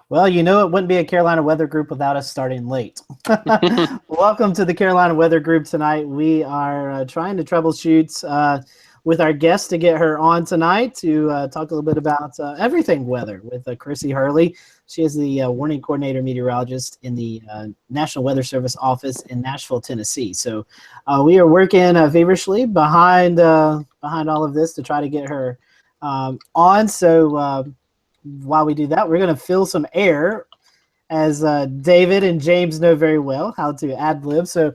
Well, it wouldn't be a Carolina Weather Group without us starting late. Welcome to the Carolina Weather Group tonight. We are trying to troubleshoot with our guest to get her on tonight to talk a little bit about everything weather with Krissy Hurley. She is the warning coordinator meteorologist in the National Weather Service office in Nashville, Tennessee. So we are working feverishly behind all of this to try to get her on. So while we do that, we're going to fill some air, as David and James know very well how to ad-lib. So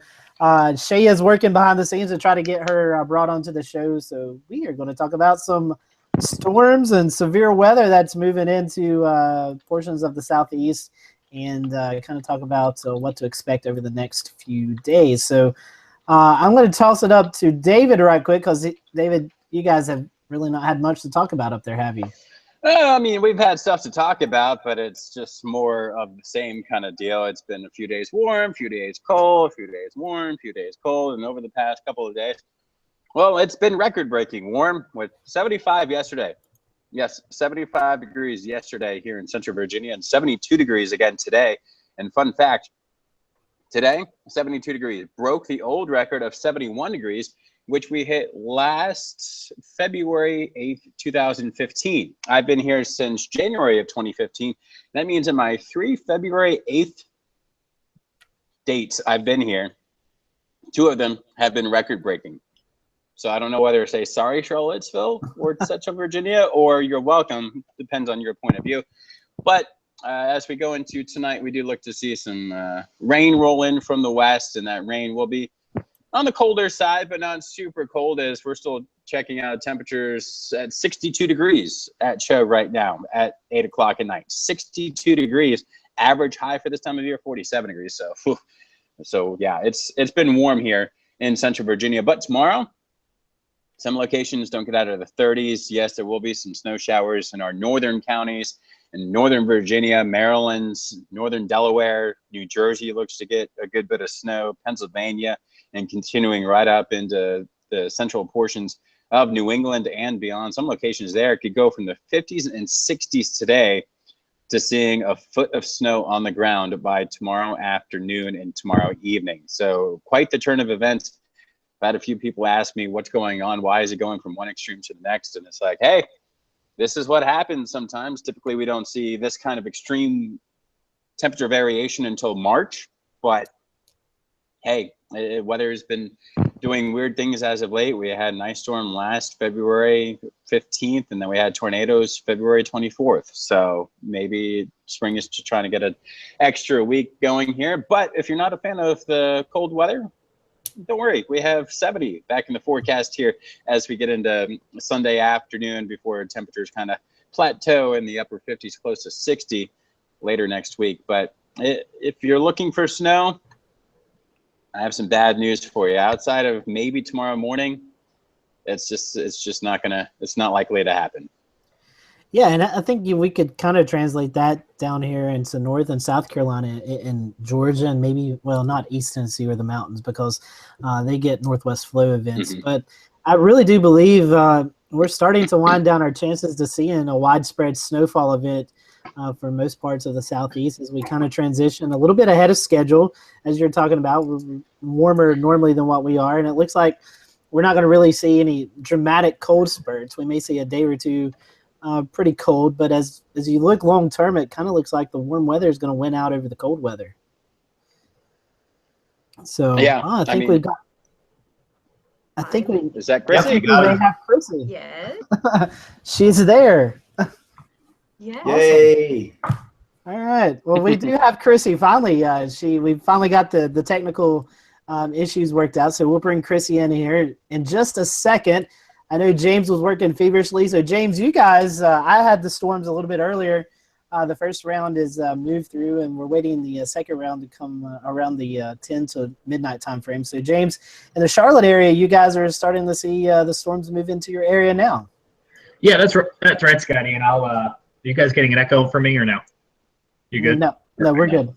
Shay is working behind the scenes to try to get her brought onto the show. So we are going to talk about some storms and severe weather that's moving into portions of the southeast, and kind of talk about what to expect over the next few days. So I'm going to toss it up to David right quick, because David, you guys have really not had much to talk about up there, have you? I mean, we've had stuff to talk about, but it's just more of the same kind of deal. It's been a few days warm, a few days cold, a few days warm, a few days cold, and over the past couple of days, well, it's been record-breaking warm with 75 yesterday. Yes, 75 degrees yesterday here in Central Virginia, and 72 degrees again today. And fun fact, today, 72 degrees broke the old record of 71 degrees, which we hit last February 8th, 2015. I've been here since January of 2015. That means in my 3 February 8th dates I've been here, 2 of them have been record-breaking. So I don't know whether to say sorry, Charlottesville, or Central Virginia, or you're welcome. Depends on your point of view. But as we go into tonight, we do look to see some rain roll in from the west, and that rain will be on the colder side, but not super cold, as we're still checking out temperatures at 62 degrees at show right now at 8 o'clock at night. 62 degrees, average high for this time of year, 47 degrees. So yeah, it's been warm here in Central Virginia. But tomorrow, some locations don't get out of the 30s. Yes, there will be some snow showers in our northern counties, in northern Virginia, Maryland, northern Delaware, New Jersey looks to get a good bit of snow, Pennsylvania, and continuing right up into the central portions of New England and beyond. Some locations there could go from the 50s and 60s today to seeing a foot of snow on the ground by tomorrow afternoon and tomorrow evening. So quite the turn of events. I've had a few people ask me what's going on, why is it going from one extreme to the next? And it's like, hey, this is what happens sometimes. Typically, we don't see this kind of extreme temperature variation until March, but hey, weather has been doing weird things as of late. We had an ice storm last February 15th, and then we had tornadoes February 24th. So maybe spring is just trying to get an extra week going here. But if you're not a fan of the cold weather, don't worry. We have 70 back in the forecast here as we get into Sunday afternoon before temperatures kind of plateau in the upper 50s, close to 60 later next week. But if you're looking for snow, I have some bad news for you. Outside of maybe tomorrow morning, it's not likely to happen. Yeah, and I think we could kind of translate that down here into North and South Carolina and Georgia, and maybe, well, not East Tennessee or the mountains, because they get northwest flow events. Mm-hmm. But I really do believe we're starting to wind down our chances to seeing a widespread snowfall event for most parts of the southeast as we kind of transition a little bit ahead of schedule, as you're talking about. We're warmer normally than what we are, and it looks like we're not going to really see any dramatic cold spurts. We may see a day or two pretty cold, but as you look long term, it kind of looks like the warm weather is going to win out over the cold weather. So yeah, I think we've got. I think we is that Krissy? We may have Krissy. Yes. She's there. Yes. Yay! All right. Well, we do have Krissy finally. We finally got the technical issues worked out, so we'll bring Krissy in here in just a second. I know James was working feverishly. So, James, you guys, I had the storms a little bit earlier. The first round is moved through, and we're waiting the second round to come around the 10 to midnight time frame. So, James, in the Charlotte area, you guys are starting to see the storms move into your area now. Yeah, that's right, Scotty. And are you guys getting an echo from me or no? You good? No, we're good.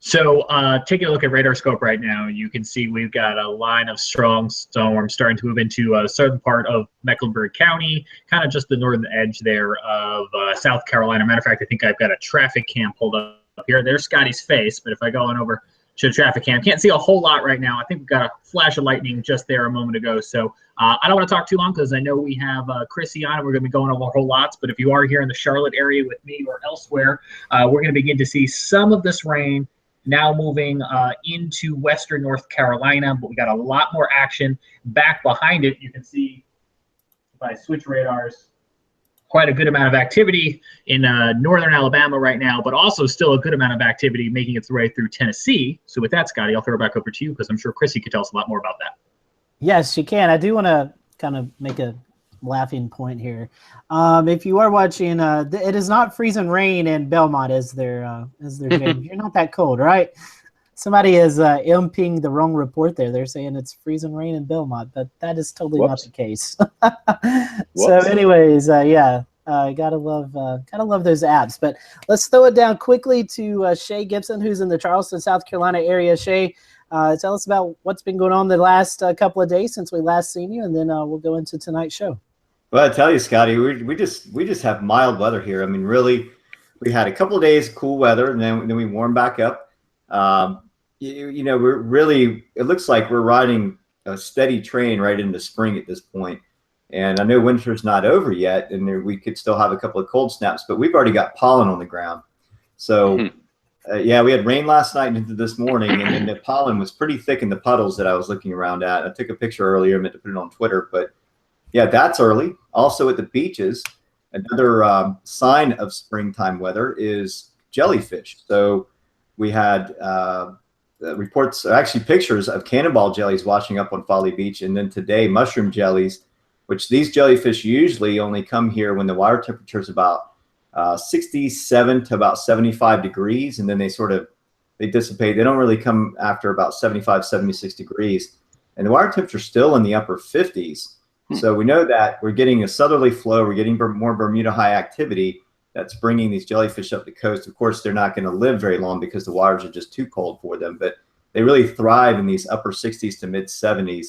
So taking a look at radar scope right now, you can see we've got a line of strong storms starting to move into a southern part of Mecklenburg County, kind of just the northern edge there of South Carolina. Matter of fact, I think I've got a traffic cam pulled up here. There's Scotty's face, but if I go on over to the traffic cam, can't see a whole lot right now. I think we've got a flash of lightning just there a moment ago. So I don't want to talk too long because I know we have Krissy on and we're going to be going over whole lots. But if you are here in the Charlotte area with me or elsewhere, we're going to begin to see some of this rain now moving into western North Carolina, but we got a lot more action back behind it. You can see if I switch radars, quite a good amount of activity in northern Alabama right now, but also still a good amount of activity making its way through Tennessee. So with that, Scotty, I'll throw it back over to you because I'm sure Krissy could tell us a lot more about that. Yes, she can. I do want to kind of make a laughing point here. If you are watching, it is not freezing rain in Belmont as their game. You're not that cold, right? Somebody is imping the wrong report there. They're saying it's freezing rain in Belmont, but that is totally not the case. So anyways, gotta love those apps. But let's throw it down quickly to Shay Gibson, who's in the Charleston, South Carolina area. Shay, tell us about what's been going on the last couple of days since we last seen you, and then we'll go into tonight's show. Well, I tell you, Scotty, we just have mild weather here. I mean, really, we had a couple of days of cool weather, and then we warmed back up. We're really, it looks like we're riding a steady train right into spring at this point. And I know winter's not over yet, and we could still have a couple of cold snaps, but we've already got pollen on the ground. So, we had rain last night and into this morning, and then the pollen was pretty thick in the puddles that I was looking around at. I took a picture earlier, I meant to put it on Twitter, but yeah, that's early. Also at the beaches, another sign of springtime weather is jellyfish. So we had reports, actually pictures of cannonball jellies washing up on Folly Beach, and then today mushroom jellies, which these jellyfish usually only come here when the water temperature is about 67 to about 75 degrees, and then they dissipate. They don't really come after about 75, 76 degrees, and the water temperature is still in the upper 50s. So we know that we're getting a southerly flow, we're getting more Bermuda high activity that's bringing these jellyfish up the coast. Of course, they're not going to live very long because the waters are just too cold for them, but they really thrive in these upper 60s to mid 70s.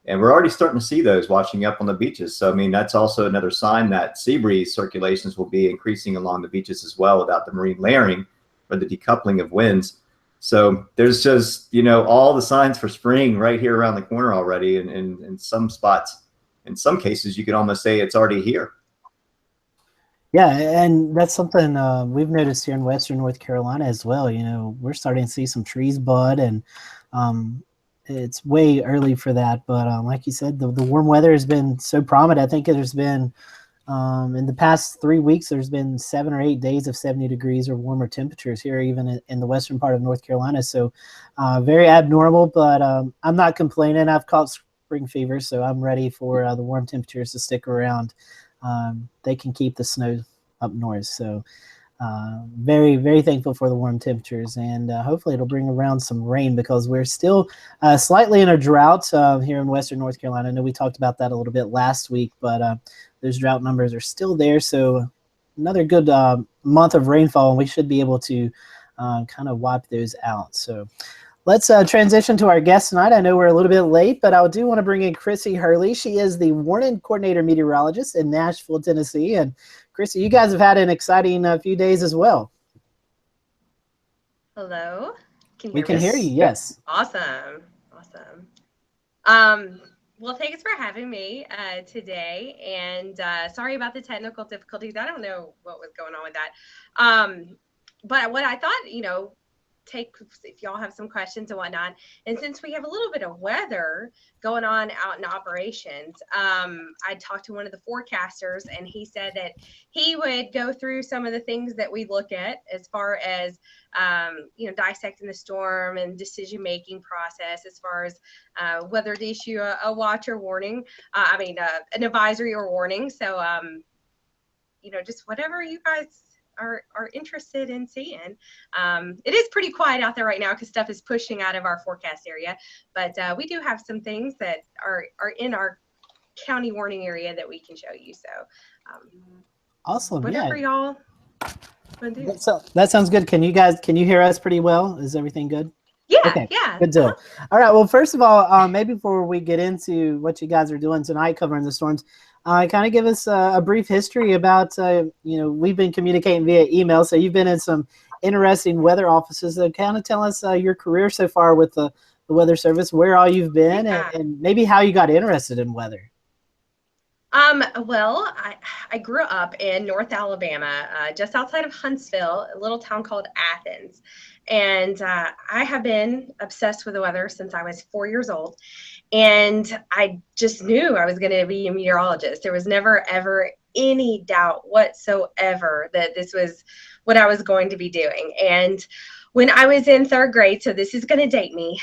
And we're already starting to see those washing up on the beaches. So, I mean, that's also another sign that sea breeze circulations will be increasing along the beaches as well without the marine layering or the decoupling of winds. So there's just, all the signs for spring right here around the corner already. And in some spots, in some cases, you could almost say it's already here. Yeah, and that's something we've noticed here in Western North Carolina as well. We're starting to see some trees bud, and it's way early for that. But like you said, the warm weather has been so prominent. I think there's been, in the past 3 weeks, there's been 7 or 8 days of 70 degrees or warmer temperatures here, even in the western part of North Carolina. So very abnormal, but I'm not complaining. I've caught spring fever, so I'm ready for the warm temperatures to stick around. They can keep the snow up north. So very, very thankful for the warm temperatures, and hopefully it'll bring around some rain because we're still slightly in a drought here in Western North Carolina. I know we talked about that a little bit last week, but those drought numbers are still there. So another good month of rainfall, and we should be able to kind of wipe those out. So let's transition to our guest tonight. I know we're a little bit late, but I do want to bring in Krissy Hurley. She is the warning coordinator meteorologist in Nashville, Tennessee. And Krissy, you guys have had an exciting few days as well. Hello. We can hear you, yes. Awesome. Well, thanks for having me today. And sorry about the technical difficulties. I don't know what was going on with that. But what I thought, if y'all have some questions and whatnot, and since we have a little bit of weather going on out in operations, I talked to one of the forecasters, and he said that he would go through some of the things that we look at as far as dissecting the storm and decision making process, as far as whether to issue a watch or warning, an advisory or warning. So just whatever you guys are interested in seeing. It is pretty quiet out there right now because stuff is pushing out of our forecast area, but we do have some things that are in our county warning area that we can show you. So awesome. Whatever y'all So that sounds good. Can you hear us pretty well? Is everything good? Yeah, okay, yeah. Good deal. All right. Well, first of all, maybe before we get into what you guys are doing tonight covering the storms, kind of give us a brief history about, we've been communicating via email, so you've been in some interesting weather offices. So kind of tell us your career so far with the Weather Service, where all you've been, and maybe how you got interested in weather. Well, I grew up in North Alabama, just outside of Huntsville, a little town called Athens. And I have been obsessed with the weather since I was 4 years old. And I just knew I was going to be a meteorologist. There was never, ever any doubt whatsoever that this was what I was going to be doing. And when I was in third grade, so this is going to date me,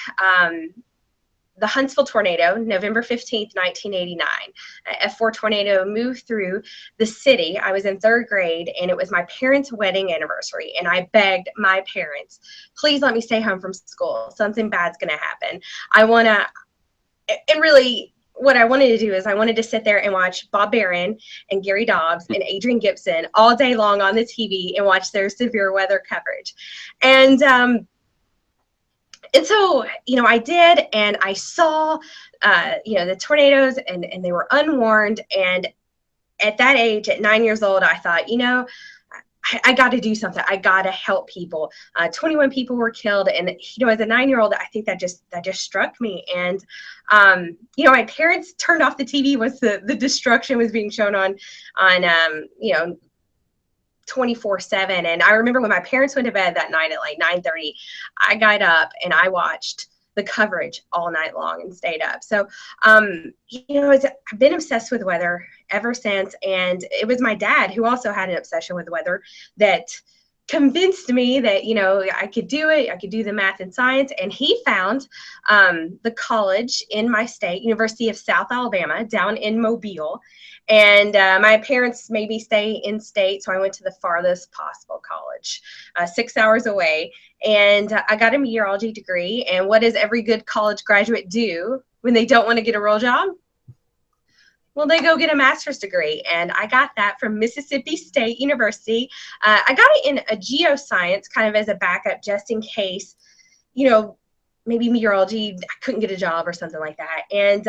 the Huntsville tornado, November 15th, 1989. A F4 tornado moved through the city. I was in third grade, and it was my parents' wedding anniversary. And I begged my parents, please let me stay home from school. Something bad's going to happen. And really, what I wanted to do is I wanted to sit there and watch Bob Barron and Gary Dobbs and Adrian Gibson all day long on the TV and watch their severe weather coverage. And so, I did, and I saw, the tornadoes, and they were unwarned. And at that age, at 9 years old, I thought, I got to do something. I got to help people. 21 people were killed. And, as a 9-year-old, I think that just struck me. And, my parents turned off the TV once the destruction was being shown on 24/7. And I remember when my parents went to bed that night at like 9:30, I got up and I watched the coverage all night long and stayed up. So, I've been obsessed with weather ever since. And it was my dad who also had an obsession with weather that convinced me that, I could do it. I could do the math and science. And he found the college in my state, University of South Alabama, down in Mobile. And my parents made me stay in state, so I went to the farthest possible college, 6 hours away. And I got a meteorology degree. And what does every good college graduate do when they don't want to get a real job? Well, they go get a master's degree. And I got that from Mississippi State University. I got it in a geoscience kind of as a backup just in case, maybe meteorology, I couldn't get a job or something like that. And,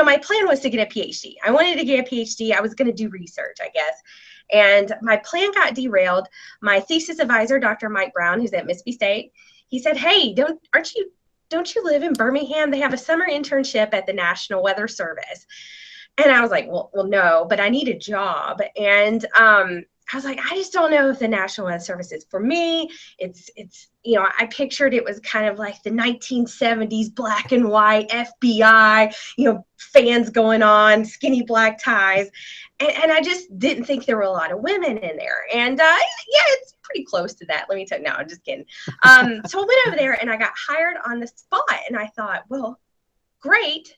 my plan was to get a PhD. I wanted to get a PhD. I was going to do research, I guess. And my plan got derailed. My thesis advisor, Dr. Mike Brown, who's at Mississippi State, he said, hey, don't you live in Birmingham? They have a summer internship at the National Weather Service. And I was like, well, no, but I need a job. And I was like, I just don't know if the National Weather Service is for me. It's I pictured it was kind of like the 1970s black and white FBI, fans going on, skinny black ties. And I just didn't think there were a lot of women in there. And it's pretty close to that. Let me tell you. No, I'm just kidding. So I went over there and I got hired on the spot. And I thought, well, great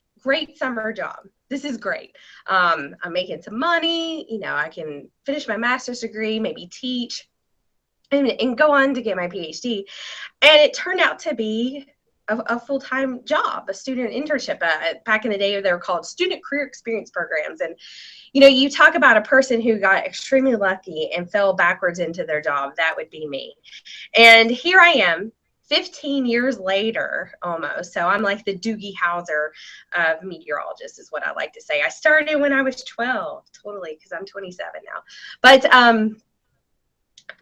summer job. This is great. I'm making some money. I can finish my master's degree, maybe teach, and go on to get my PhD. And it turned out to be a full-time job, a student internship. Back in the day, they were called student career experience programs. And, you talk about a person who got extremely lucky and fell backwards into their job. That would be me. And here I am, 15 years later, almost. So I'm like the Doogie Howser of meteorologists is what I like to say. I started when I was 12, totally, because I'm 27 now. But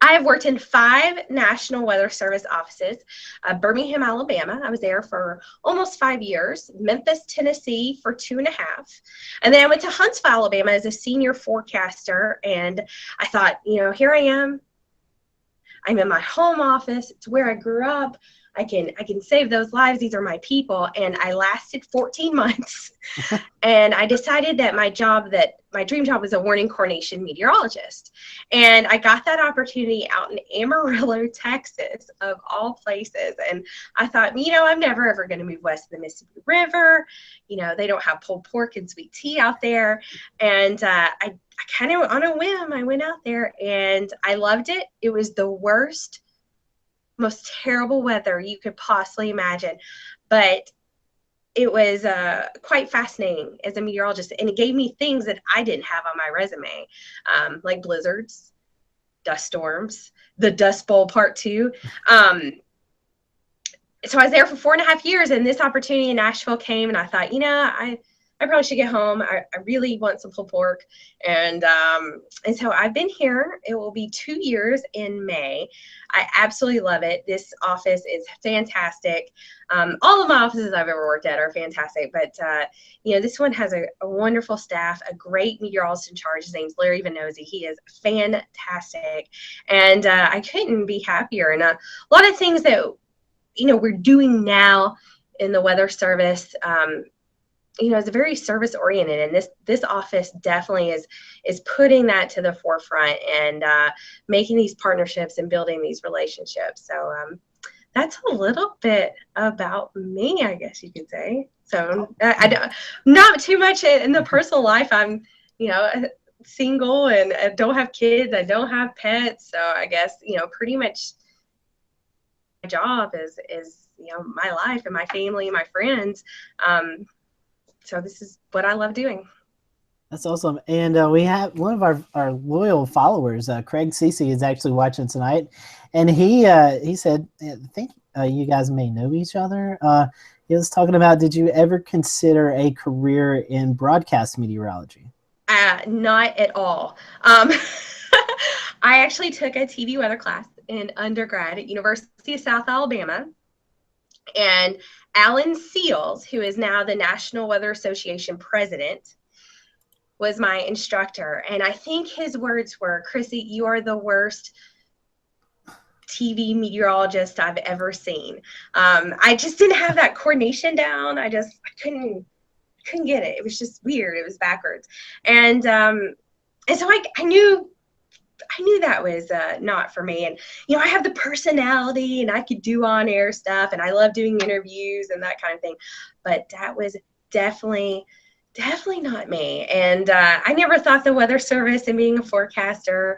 I have worked in 5 National Weather Service offices. Birmingham, Alabama, I was there for almost 5 years. Memphis, Tennessee for 2.5. And then I went to Huntsville, Alabama as a senior forecaster. And I thought, here I am. I'm in my home office. It's where I grew up. I can save those lives. These are my people. And I lasted 14 months. And I decided that my dream job was a warning coordination meteorologist. And I got that opportunity out in Amarillo, Texas, of all places. And I thought, I'm never, ever going to move west of the Mississippi River. They don't have pulled pork and sweet tea out there. And I kind of on a whim, I went out there and I loved it. It was the worst, most terrible weather you could possibly imagine. But it was quite fascinating as a meteorologist. And it gave me things that I didn't have on my resume, like blizzards, dust storms, the Dust Bowl Part 2. So I was there for 4.5 years, and this opportunity in Nashville came, and I thought, I probably should get home. I really want some pulled pork. And so I've been here. It will be 2 years in May. I absolutely love it. This office is fantastic. All of my offices I've ever worked at are fantastic, but this one has a wonderful staff, a great meteorologist in charge. His name's Larry Vanosy. He is fantastic. And I couldn't be happier. And a lot of things that we're doing now in the weather service, it's very service oriented, and this office definitely is putting that to the forefront and making these partnerships and building these relationships. So that's a little bit about me, I guess you could say. So I don't, not too much in the personal life. I'm single and I don't have kids. I don't have pets. So I guess pretty much my job is my life and my family and my friends. So this is what I love doing. That's awesome. And we have one of our loyal followers, Craig Cece, is actually watching tonight. And he said, I think you guys may know each other. He was talking about, did you ever consider a career in broadcast meteorology? Not at all. I actually took a TV weather class in undergrad at University of South Alabama. And Alan Seals, who is now the National Weather Association president, was my instructor. And I think his words were, "Krissy, you are the worst TV meteorologist I've ever seen." I just didn't have that coordination down. I couldn't get it. It was just weird. It was backwards. And so I knew that was not for me. And, I have the personality and I could do on-air stuff and I love doing interviews and that kind of thing. But that was definitely not me. And I never thought the weather service and being a forecaster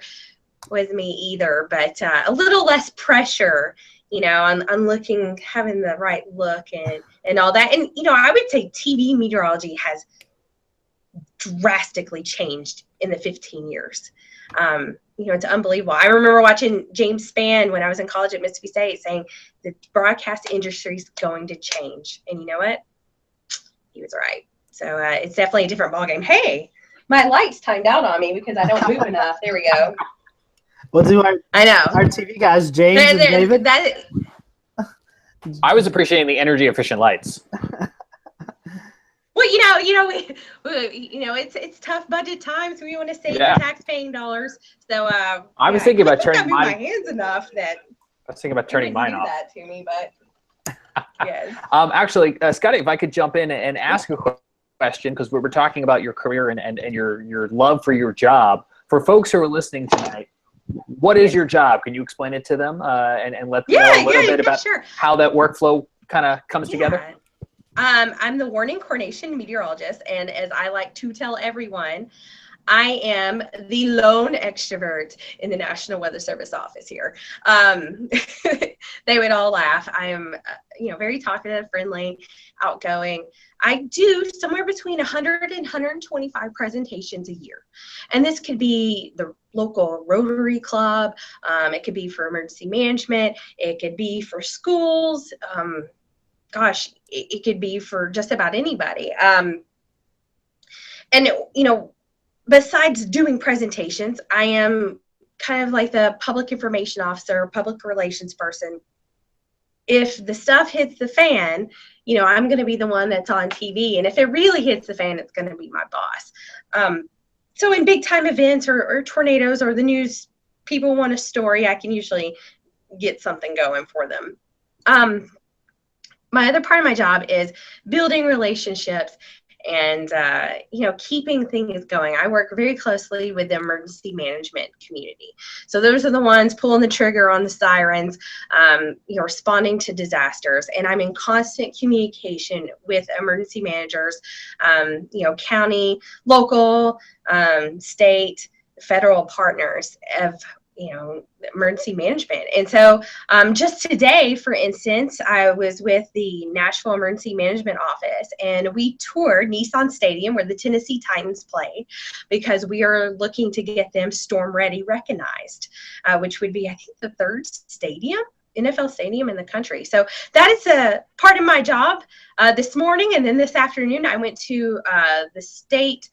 was me either. But a little less pressure, on having the right look and all that. And, I would say TV meteorology has drastically changed in the 15 years. It's unbelievable. I remember watching James Spann when I was in college at Mississippi State saying the broadcast industry is going to change. And you know what? He was right. So it's definitely a different ballgame. Hey, my light's timed out on me because I don't move enough. There we go. We'll do our TV guys, James and David. I was appreciating the energy efficient lights. Well, it's tough budget times. We want to save the tax-paying dollars. So I was thinking about turning my hands enough that I was thinking about turning mine off. That to me, but yes. Actually, Scotty, if I could jump in and ask a question, because we were talking about your career and your love for your job. For folks who are listening tonight, what is your job? Can you explain it to them and let them know a little bit about how that workflow kind of comes together? I'm the warning coordination meteorologist, and as I like to tell everyone, I am the lone extrovert in the National Weather Service office here. They would all laugh. I am, very talkative, friendly, outgoing. I do somewhere between 100 and 125 presentations a year. And this could be the local Rotary Club. It could be for emergency management. It could be for schools. It could be for just about anybody. Besides doing presentations, I am kind of like the public information officer, public relations person. If the stuff hits the fan, I'm going to be the one that's on TV. And if it really hits the fan, it's going to be my boss. So in big time events or tornadoes or the news, people want a story, I can usually get something going for them. My other part of my job is building relationships and, keeping things going. I work very closely with the emergency management community. So those are the ones pulling the trigger on the sirens, responding to disasters. And I'm in constant communication with emergency managers, county, local, state, federal partners of emergency management. And so just today, for instance, I was with the Nashville Emergency Management Office, and we toured Nissan Stadium where the Tennessee Titans play, because we are looking to get them storm ready recognized, which would be, I think, the third NFL stadium in the country. So that is a part of my job this morning. And then this afternoon, I went to the state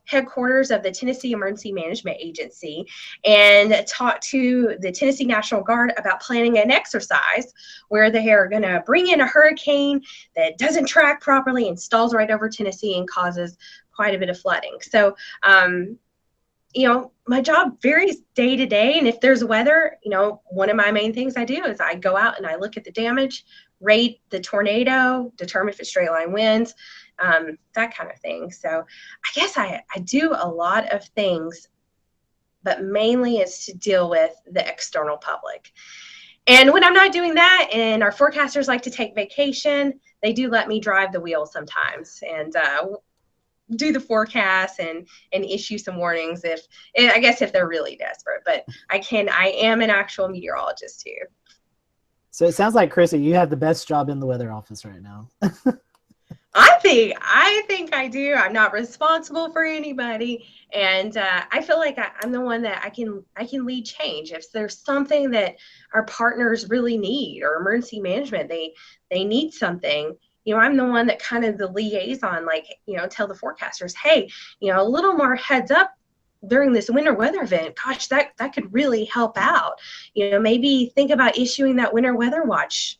headquarters of the Tennessee Emergency Management Agency and talked to the Tennessee National Guard about planning an exercise where they are going to bring in a hurricane that doesn't track properly and stalls right over Tennessee and causes quite a bit of flooding. So, my job varies day to day. And if there's weather, one of my main things I do is I go out and I look at the damage, rate the tornado, determine if it's straight line winds, that kind of thing. So I guess I do a lot of things, but mainly it's to deal with the external public. And when I'm not doing that, and our forecasters like to take vacation, they do let me drive the wheel sometimes and do the forecast and issue some warnings if they're really desperate. But I am an actual meteorologist too. So it sounds like, Krissy, you have the best job in the weather office right now. I think I do. I'm not responsible for anybody, and I feel like I'm the one that I can lead change. If there's something that our partners really need, or emergency management, they need something, I'm the one that kind of the liaison, tell the forecasters, hey, a little more heads up during this winter weather event. Gosh, that could really help out. Maybe think about issuing that winter weather watch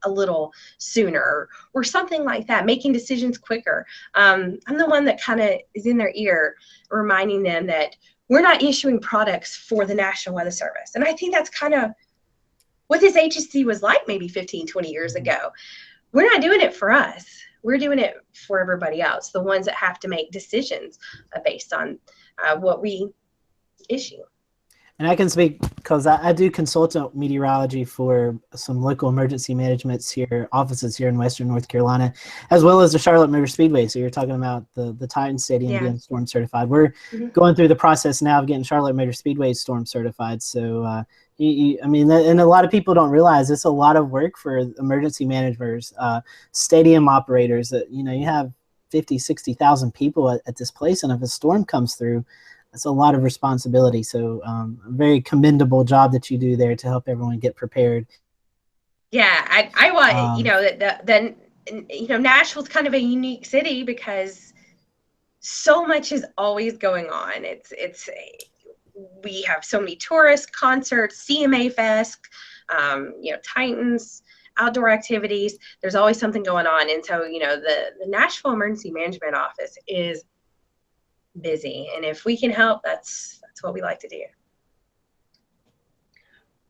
a little sooner or something like that, making decisions quicker. I'm the one that kind of is in their ear, reminding them that we're not issuing products for the National Weather Service. And I think that's kind of what this agency was like maybe 15, 20 years ago. We're not doing it for us. We're doing it for everybody else, the ones that have to make decisions based on what we issue. And I can speak because I do consultant meteorology for some local emergency managements offices here in Western North Carolina, as well as the Charlotte Motor Speedway. So you're talking about the Titan Stadium being storm certified. We're going through the process now of getting Charlotte Motor Speedway storm certified. So, and a lot of people don't realize it's a lot of work for emergency managers, stadium operators. That you have 50, 60,000 people at this place, and if a storm comes through, it's a lot of responsibility. So a very commendable job that you do there to help everyone get prepared. Yeah, I want, Nashville's kind of a unique city because so much is always going on. We have so many tourists, concerts, CMA Fest, Titans, outdoor activities. There's always something going on. And so, the Nashville Emergency Management Office is busy, and if we can help, that's what we like to do.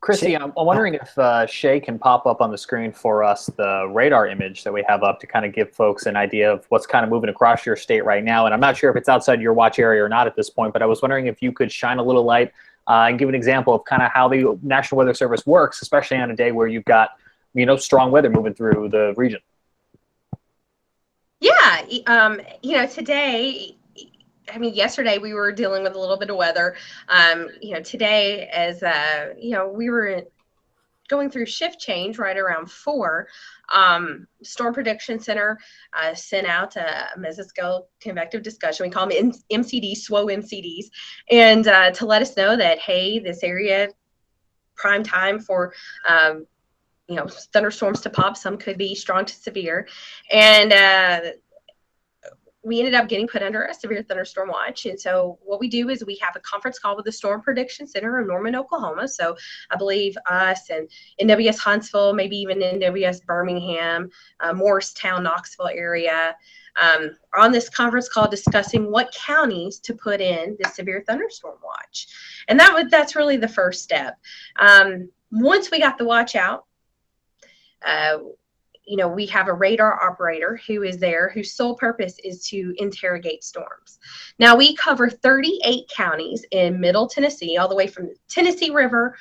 Krissy, I'm wondering if Shay can pop up on the screen for us the radar image that we have up to kind of give folks an idea of what's kind of moving across your state right now. And I'm not sure if it's outside your watch area or not at this point, but I was wondering if you could shine a little light and give an example of kind of how the National Weather Service works, especially on a day where you've got strong weather moving through the region. Yeah, today, yesterday we were dealing with a little bit of weather. Today, as we were going through shift change right around 4, Storm Prediction Center sent out a mesoscale convective discussion. We call them MCDs, SWO MCDs, and to let us know that, hey, this area, prime time for thunderstorms to pop. Some could be strong to severe, and we ended up getting put under a severe thunderstorm watch. And so what we do is we have a conference call with the Storm Prediction Center in Norman, Oklahoma. So I believe us and NWS Huntsville, maybe even NWS Birmingham, Morristown, Knoxville area, are on this conference call discussing what counties to put in the severe thunderstorm watch. And that's really the first step. Once we got the watch out, we have a radar operator who is there, whose sole purpose is to interrogate storms. Now, we cover 38 counties in Middle Tennessee, all the way from the Tennessee River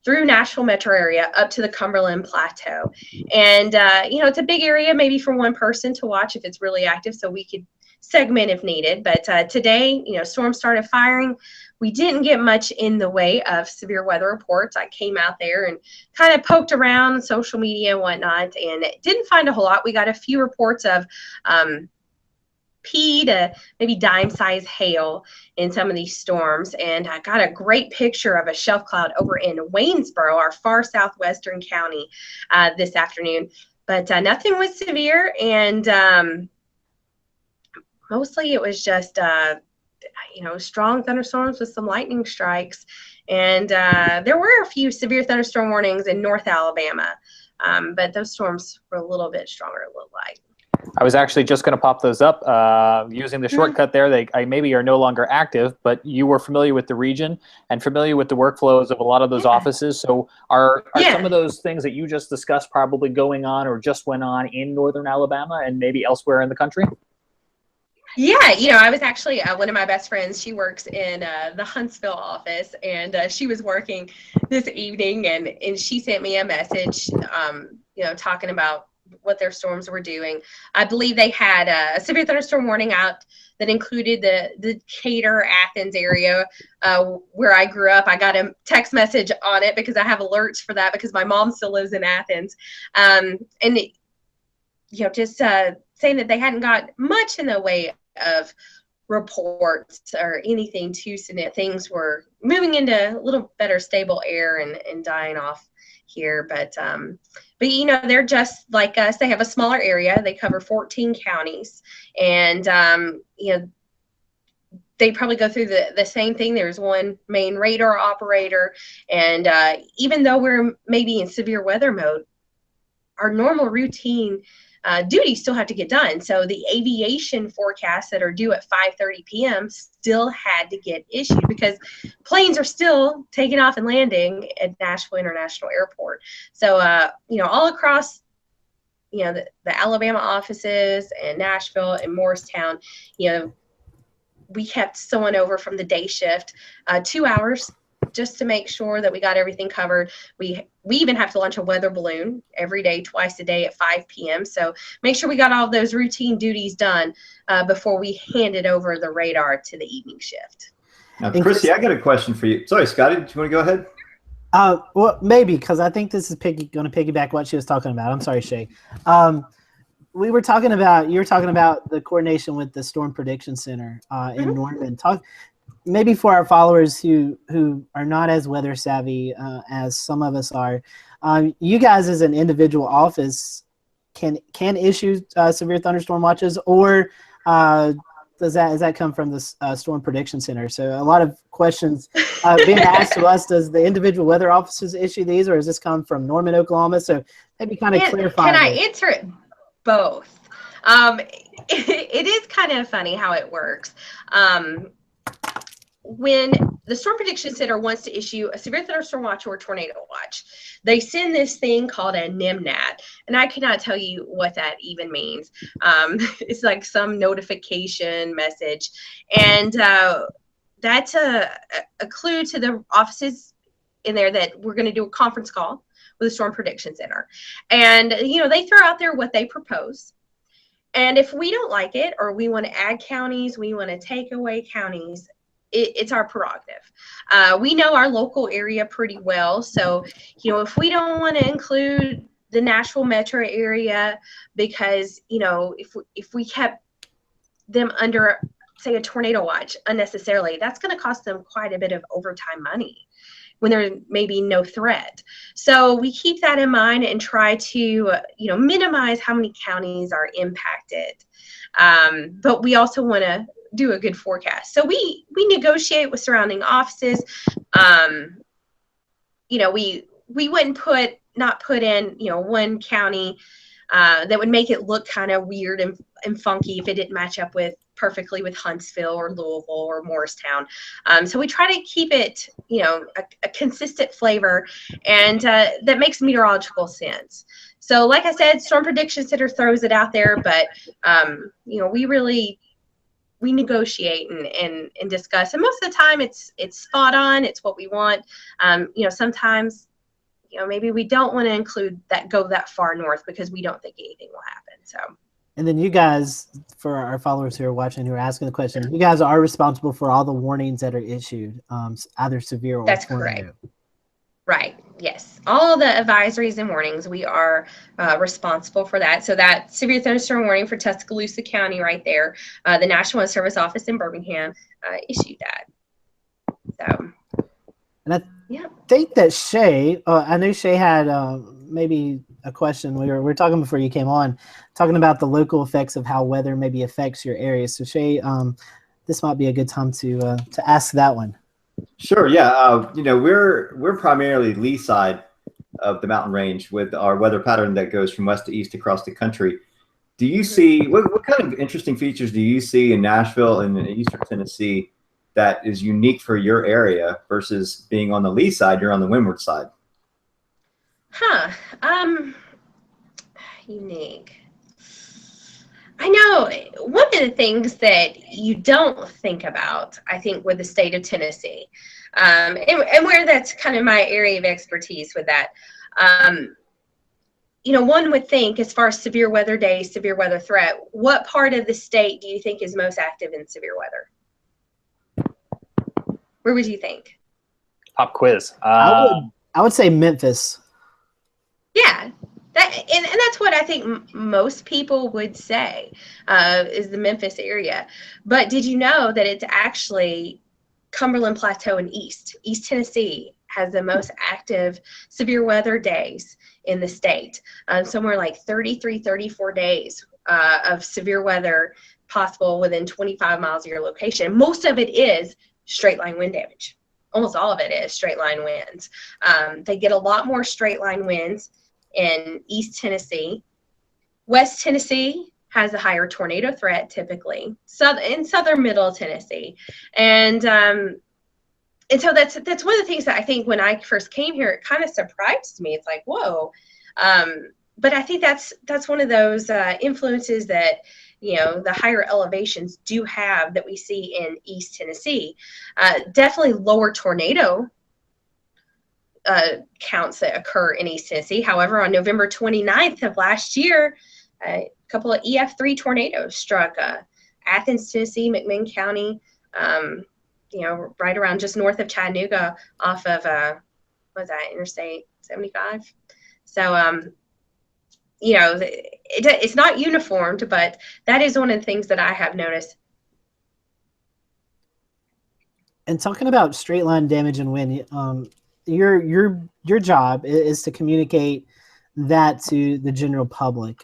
through Nashville metro area up to the Cumberland Plateau. And, it's a big area, maybe for one person to watch if it's really active, so we could segment if needed. But today, storms started firing. we didn't get much in the way of severe weather reports. I came out there and kind of poked around social media and whatnot, and didn't find a whole lot. We got a few reports of pea to maybe dime-size hail in some of these storms, and I got a great picture of a shelf cloud over in Waynesboro, our far southwestern county, this afternoon. But nothing was severe, and mostly it was just strong thunderstorms with some lightning strikes, and there were a few severe thunderstorm warnings in North Alabama, but those storms were a little bit stronger, a little light. I was actually just going to pop those up using the shortcut there. They maybe are no longer active, but you were familiar with the region and familiar with the workflows of a lot of those offices. So are some of those things that you just discussed probably going on or just went on in northern Alabama and maybe elsewhere in the country? Yeah, I was actually one of my best friends. She works in the Huntsville office, and she was working this evening, and she sent me a message, talking about what their storms were doing. I believe they had a severe thunderstorm warning out that included the Decatur, Athens area where I grew up. I got a text message on it because I have alerts for that because my mom still lives in Athens. Just saying that they hadn't got much in the way of reports or anything too significant. Things were moving into a little better stable air and dying off here, but they're just like us. They have a smaller area. They cover 14 counties, and they probably go through the same thing. There's one main radar operator, and even though we're maybe in severe weather mode, our normal routine duties still have to get done. So the aviation forecasts that are due at 5:30 p.m. still had to get issued because planes are still taking off and landing at Nashville International Airport. So, all across, the Alabama offices and Nashville and Morristown, we kept someone over from the day shift 2 hours just to make sure that we got everything covered. We even have to launch a weather balloon every day, twice a day at 5 p.m. So make sure we got all those routine duties done before we handed over the radar to the evening shift. Now, Krissy, I got a question for you. Sorry, Scotty, do you want to go ahead? Well, maybe, because I think this is going to piggyback what she was talking about. I'm sorry, Shay. You were talking about the coordination with the Storm Prediction Center in Norman. Maybe for our followers who are not as weather savvy as some of us are, you guys as an individual office can issue severe thunderstorm watches, or does that come from the Storm Prediction Center? So a lot of questions being asked to us. Does the individual weather offices issue these, or does this come from Norman, Oklahoma? So maybe kind of clarify. Can I answer it both? It is kind of funny how it works. When the Storm Prediction Center wants to issue a severe thunderstorm watch or a tornado watch, they send this thing called a NIMNAT, and I cannot tell you what that even means. It's like some notification message, and that's a clue to the offices in there that we're going to do a conference call with the Storm Prediction Center, and they throw out there what they propose. And if we don't like it, or we want to add counties, we want to take away counties, it's our prerogative. We know our local area pretty well. So, if we don't want to include the Nashville metro area because, if we kept them under, say, a tornado watch unnecessarily, that's going to cost them quite a bit of overtime money when there may be no threat. So we keep that in mind and try to, minimize how many counties are impacted. But we also want to do a good forecast. So we negotiate with surrounding offices. We wouldn't not put in, one county that would make it look kind of weird and funky if it didn't match up perfectly with Huntsville or Louisville or Morristown. So we try to keep it, a consistent flavor, and that makes meteorological sense. So like I said, Storm Prediction Center throws it out there, but, we negotiate and discuss, and most of the time it's spot on. It's what we want. Sometimes, maybe we don't want to go that far north because we don't think anything will happen. So And then you guys, for our followers who are watching, who are asking the question, you guys are responsible for all the warnings that are issued, either severe or That's tornado. correct. Right. Yes. All the advisories and warnings, we are responsible for that. So that severe thunderstorm warning for Tuscaloosa County right there, the National Weather Service office in Birmingham issued that. So. And I think that Shay, I knew Shay had maybe a question. We were talking before you came on, talking about the local effects of how weather maybe affects your area. So Shay, this might be a good time to ask that one. Sure. Yeah. We're primarily lee side of the mountain range with our weather pattern that goes from west to east across the country. Do you see what kind of interesting features do you see in Nashville and in eastern Tennessee that is unique for your area versus being on the lee side? You're on the windward side. Unique. I know one of the things that you don't think about, I think, with the state of Tennessee, and where that's kind of my area of expertise with that, one would think as far as severe weather days, severe weather threat, what part of the state do you think is most active in severe weather? Where would you think? Pop quiz. I would say Memphis. Yeah. And that's what I think most people would say is the Memphis area. But did you know that it's actually Cumberland Plateau and East Tennessee has the most active severe weather days in the state? Somewhere like 33, 34 days of severe weather possible within 25 miles of your location. Most of it is straight line wind damage. Almost all of it is straight line winds. They get a lot more straight line winds in East Tennessee. West Tennessee has a higher tornado threat typically. In southern middle Tennessee. And so that's one of the things that I think when I first came here, it kind of surprised me. It's like, whoa. But I think that's one of those influences that, the higher elevations do have that we see in East Tennessee. Definitely lower tornado counts that occur in East Tennessee. However, on November 29th of last year, a couple of EF3 tornadoes struck Athens, Tennessee, McMinn County, right around just north of Chattanooga off of, Interstate 75. So, it's not uniformed, but that is one of the things that I have noticed. And talking about straight line damage and wind, your job is to communicate that to the general public.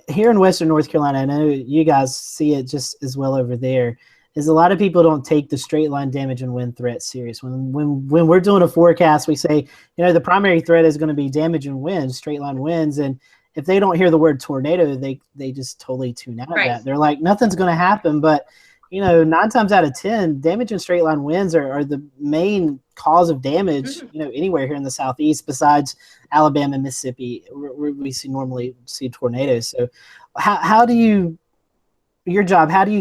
Here in Western North Carolina, I know you guys see it just as well over there, is a lot of people don't take the straight line damage and wind threat serious. When we're doing a forecast, we say, the primary threat is going to be damage and winds, straight line winds. And if they don't hear the word tornado, they just totally tune out of that. They're like, nothing's going to happen. But 9 times out of 10, damage and straight line winds are the main cause of damage, anywhere here in the Southeast besides Alabama and Mississippi, where we normally see tornadoes. So how do you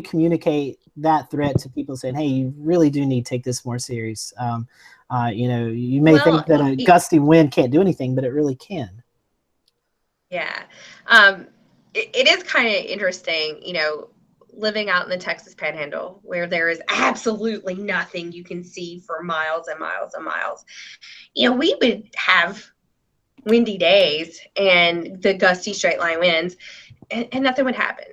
communicate that threat to people saying, hey, you really do need to take this more serious? You may think that a gusty wind can't do anything, but it really can. Yeah. It is kind of interesting, living out in the Texas Panhandle, where there is absolutely nothing you can see for miles and miles and miles. We would have windy days and the gusty straight line winds, and nothing would happen.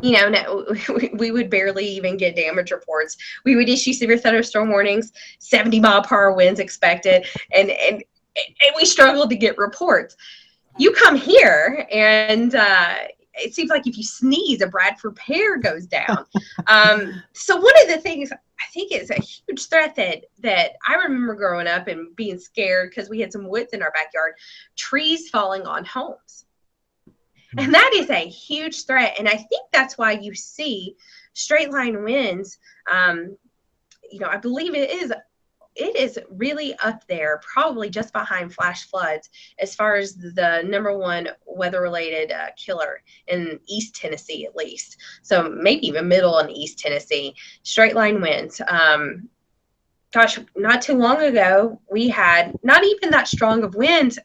We would barely even get damage reports. We would issue severe thunderstorm warnings, 70-mile-per-hour winds expected, and we struggled to get reports. You come here, and it seems like if you sneeze, a Bradford pear goes down. So one of the things I think is a huge threat that I remember growing up and being scared because we had some woods in our backyard, trees falling on homes. And that is a huge threat. And I think that's why you see straight line winds. I believe it is really up there, probably just behind flash floods, as far as the number one weather-related killer in East Tennessee, at least. So maybe even middle and East Tennessee. Straight line winds. Not too long ago, we had not even that strong of winds.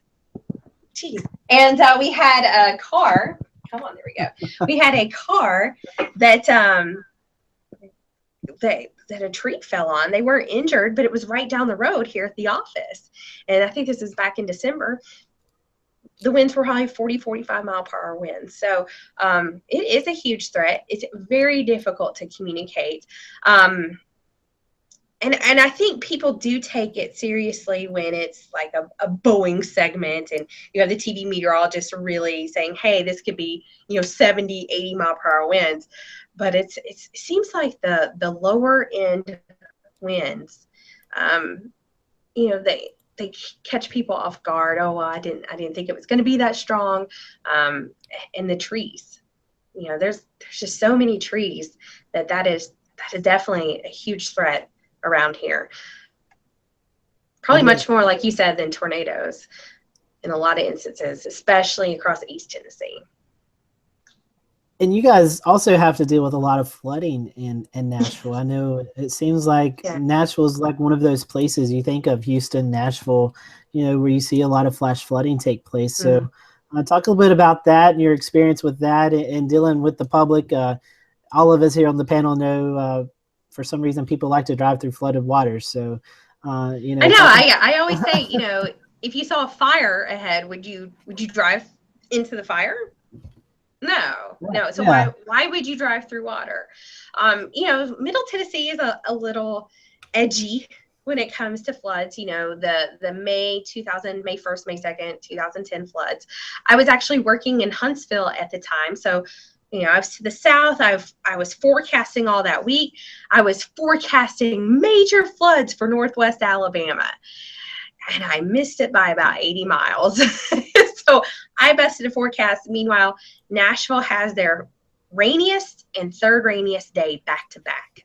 Geez. And we had a car Come on, there we go. We had a car that that a tree fell on. They weren't injured, but it was right down the road here at the office. And I think this is back in December. The winds were high, 40, 45 mile per hour winds. So it is a huge threat. It's very difficult to communicate. And I think people do take it seriously when it's like a Boeing segment and you have the TV meteorologist really saying, hey, this could be, 70, 80 mile per hour winds. But it seems like the lower end winds, they catch people off guard. Oh, well, I didn't think it was going to be that strong. And the trees, there's just so many trees that is definitely a huge threat around here. Probably much more, like you said, than tornadoes in a lot of instances, especially across East Tennessee. And you guys also have to deal with a lot of flooding in Nashville. I know it seems like Nashville is like one of those places you think of, Houston, Nashville, where you see a lot of flash flooding take place. So talk a little bit about that and your experience with that and dealing with the public. All of us here on the panel know for some reason people like to drive through flooded waters. So, I know. I always say, if you saw a fire ahead, would you drive into the fire? No. So why would you drive through water? Middle Tennessee is a little edgy when it comes to floods. The May 1st, May 2nd, 2010 floods. I was actually working in Huntsville at the time. So, I was to the south. I was forecasting all that week. I was forecasting major floods for Northwest Alabama. And I missed it by about 80 miles. So I bested a forecast. Meanwhile, Nashville has their rainiest and third rainiest day back to back.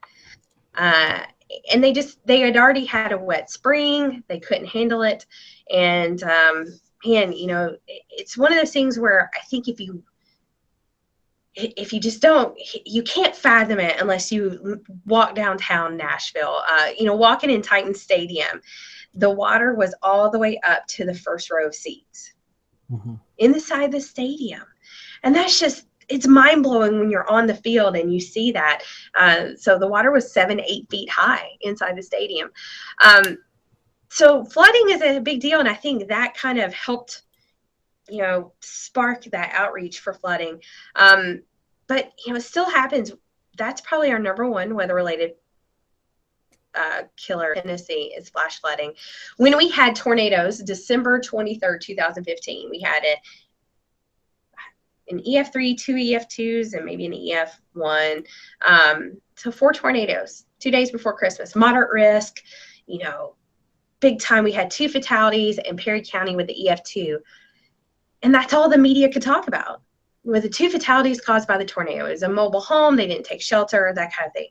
And they had already had a wet spring. They couldn't handle it. And, it's one of those things where I think if you just you can't fathom it unless you walk downtown Nashville, walking in Titan Stadium, the water was all the way up to the first row of seats in the side of the stadium. And that's just, it's mind blowing when you're on the field and you see that. So the water was 7-8 feet high inside the stadium. So flooding is a big deal. And I think that kind of helped, spark that outreach for flooding. But, it still happens. That's probably our number one weather related killer in Tennessee is flash flooding. When we had tornadoes, December 23rd, 2015, we had an EF3, 2 EF2s, and maybe an EF1. So 4 tornadoes, 2 days before Christmas. Moderate risk, big time. We had 2 fatalities in Perry County with the EF2. And that's all the media could talk about. With the 2 fatalities caused by the tornado. It was a mobile home. They didn't take shelter, that kind of thing.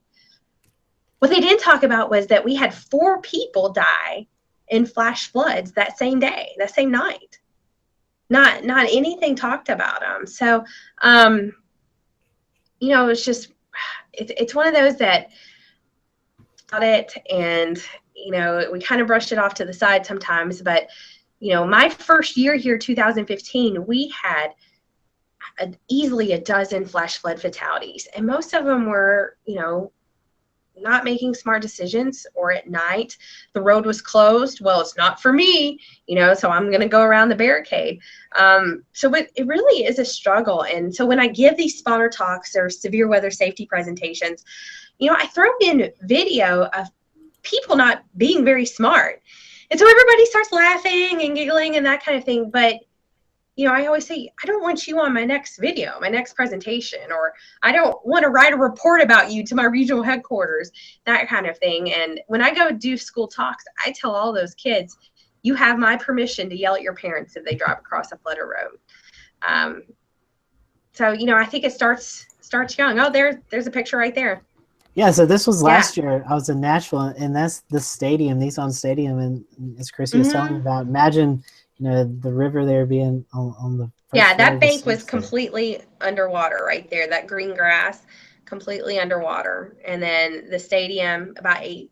What they didn't talk about was that we had 4 people die in flash floods that same day, that same night. Not anything talked about them. So, it's just, it's one of those that got it, and, we kind of brushed it off to the side sometimes. But, my first year here, 2015, we had easily a dozen flash flood fatalities. And most of them were, not making smart decisions, or at night the road was closed. Well, it's not for me, so I'm going to go around the barricade. So it really is a struggle. And so when I give these spawner talks or severe weather safety presentations, I throw in video of people not being very smart. And so everybody starts laughing and giggling and that kind of thing. But I always say, I don't want you on my next video, my next presentation, or I don't want to write a report about you to my regional headquarters, that kind of thing. And when I go do school talks, I tell all those kids, you have my permission to yell at your parents if they drive across a flooded road. So, I think it starts young. Oh, there's a picture right there. Yeah, so this was last year. I was in Nashville, and that's the stadium, Nissan Stadium, and as Krissy was telling me about, imagine the river there being on the that bank was completely underwater right there. That green grass, completely underwater. And then the stadium, about 8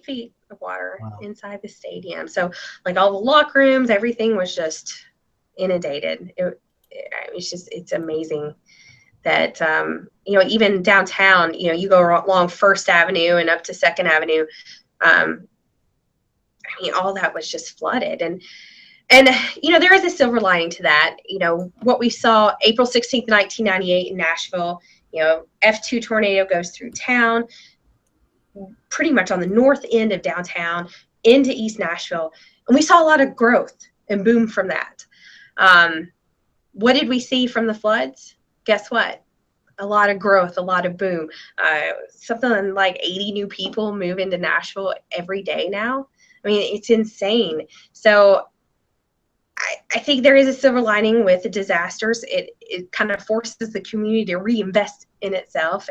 feet of water inside the stadium. So like all the locker rooms, everything was just inundated. It it's amazing that, even downtown, you go along First Avenue and up to Second Avenue. All that was just flooded. And there is a silver lining to that. What we saw April 16th, 1998 in Nashville, F2 tornado goes through town, pretty much on the north end of downtown into East Nashville. And we saw a lot of growth and boom from that. What did we see from the floods? Guess what? A lot of growth, a lot of boom. Something like 80 new people move into Nashville every day now. It's insane. So I think there is a silver lining with the disasters. It kind of forces the community to reinvest in itself,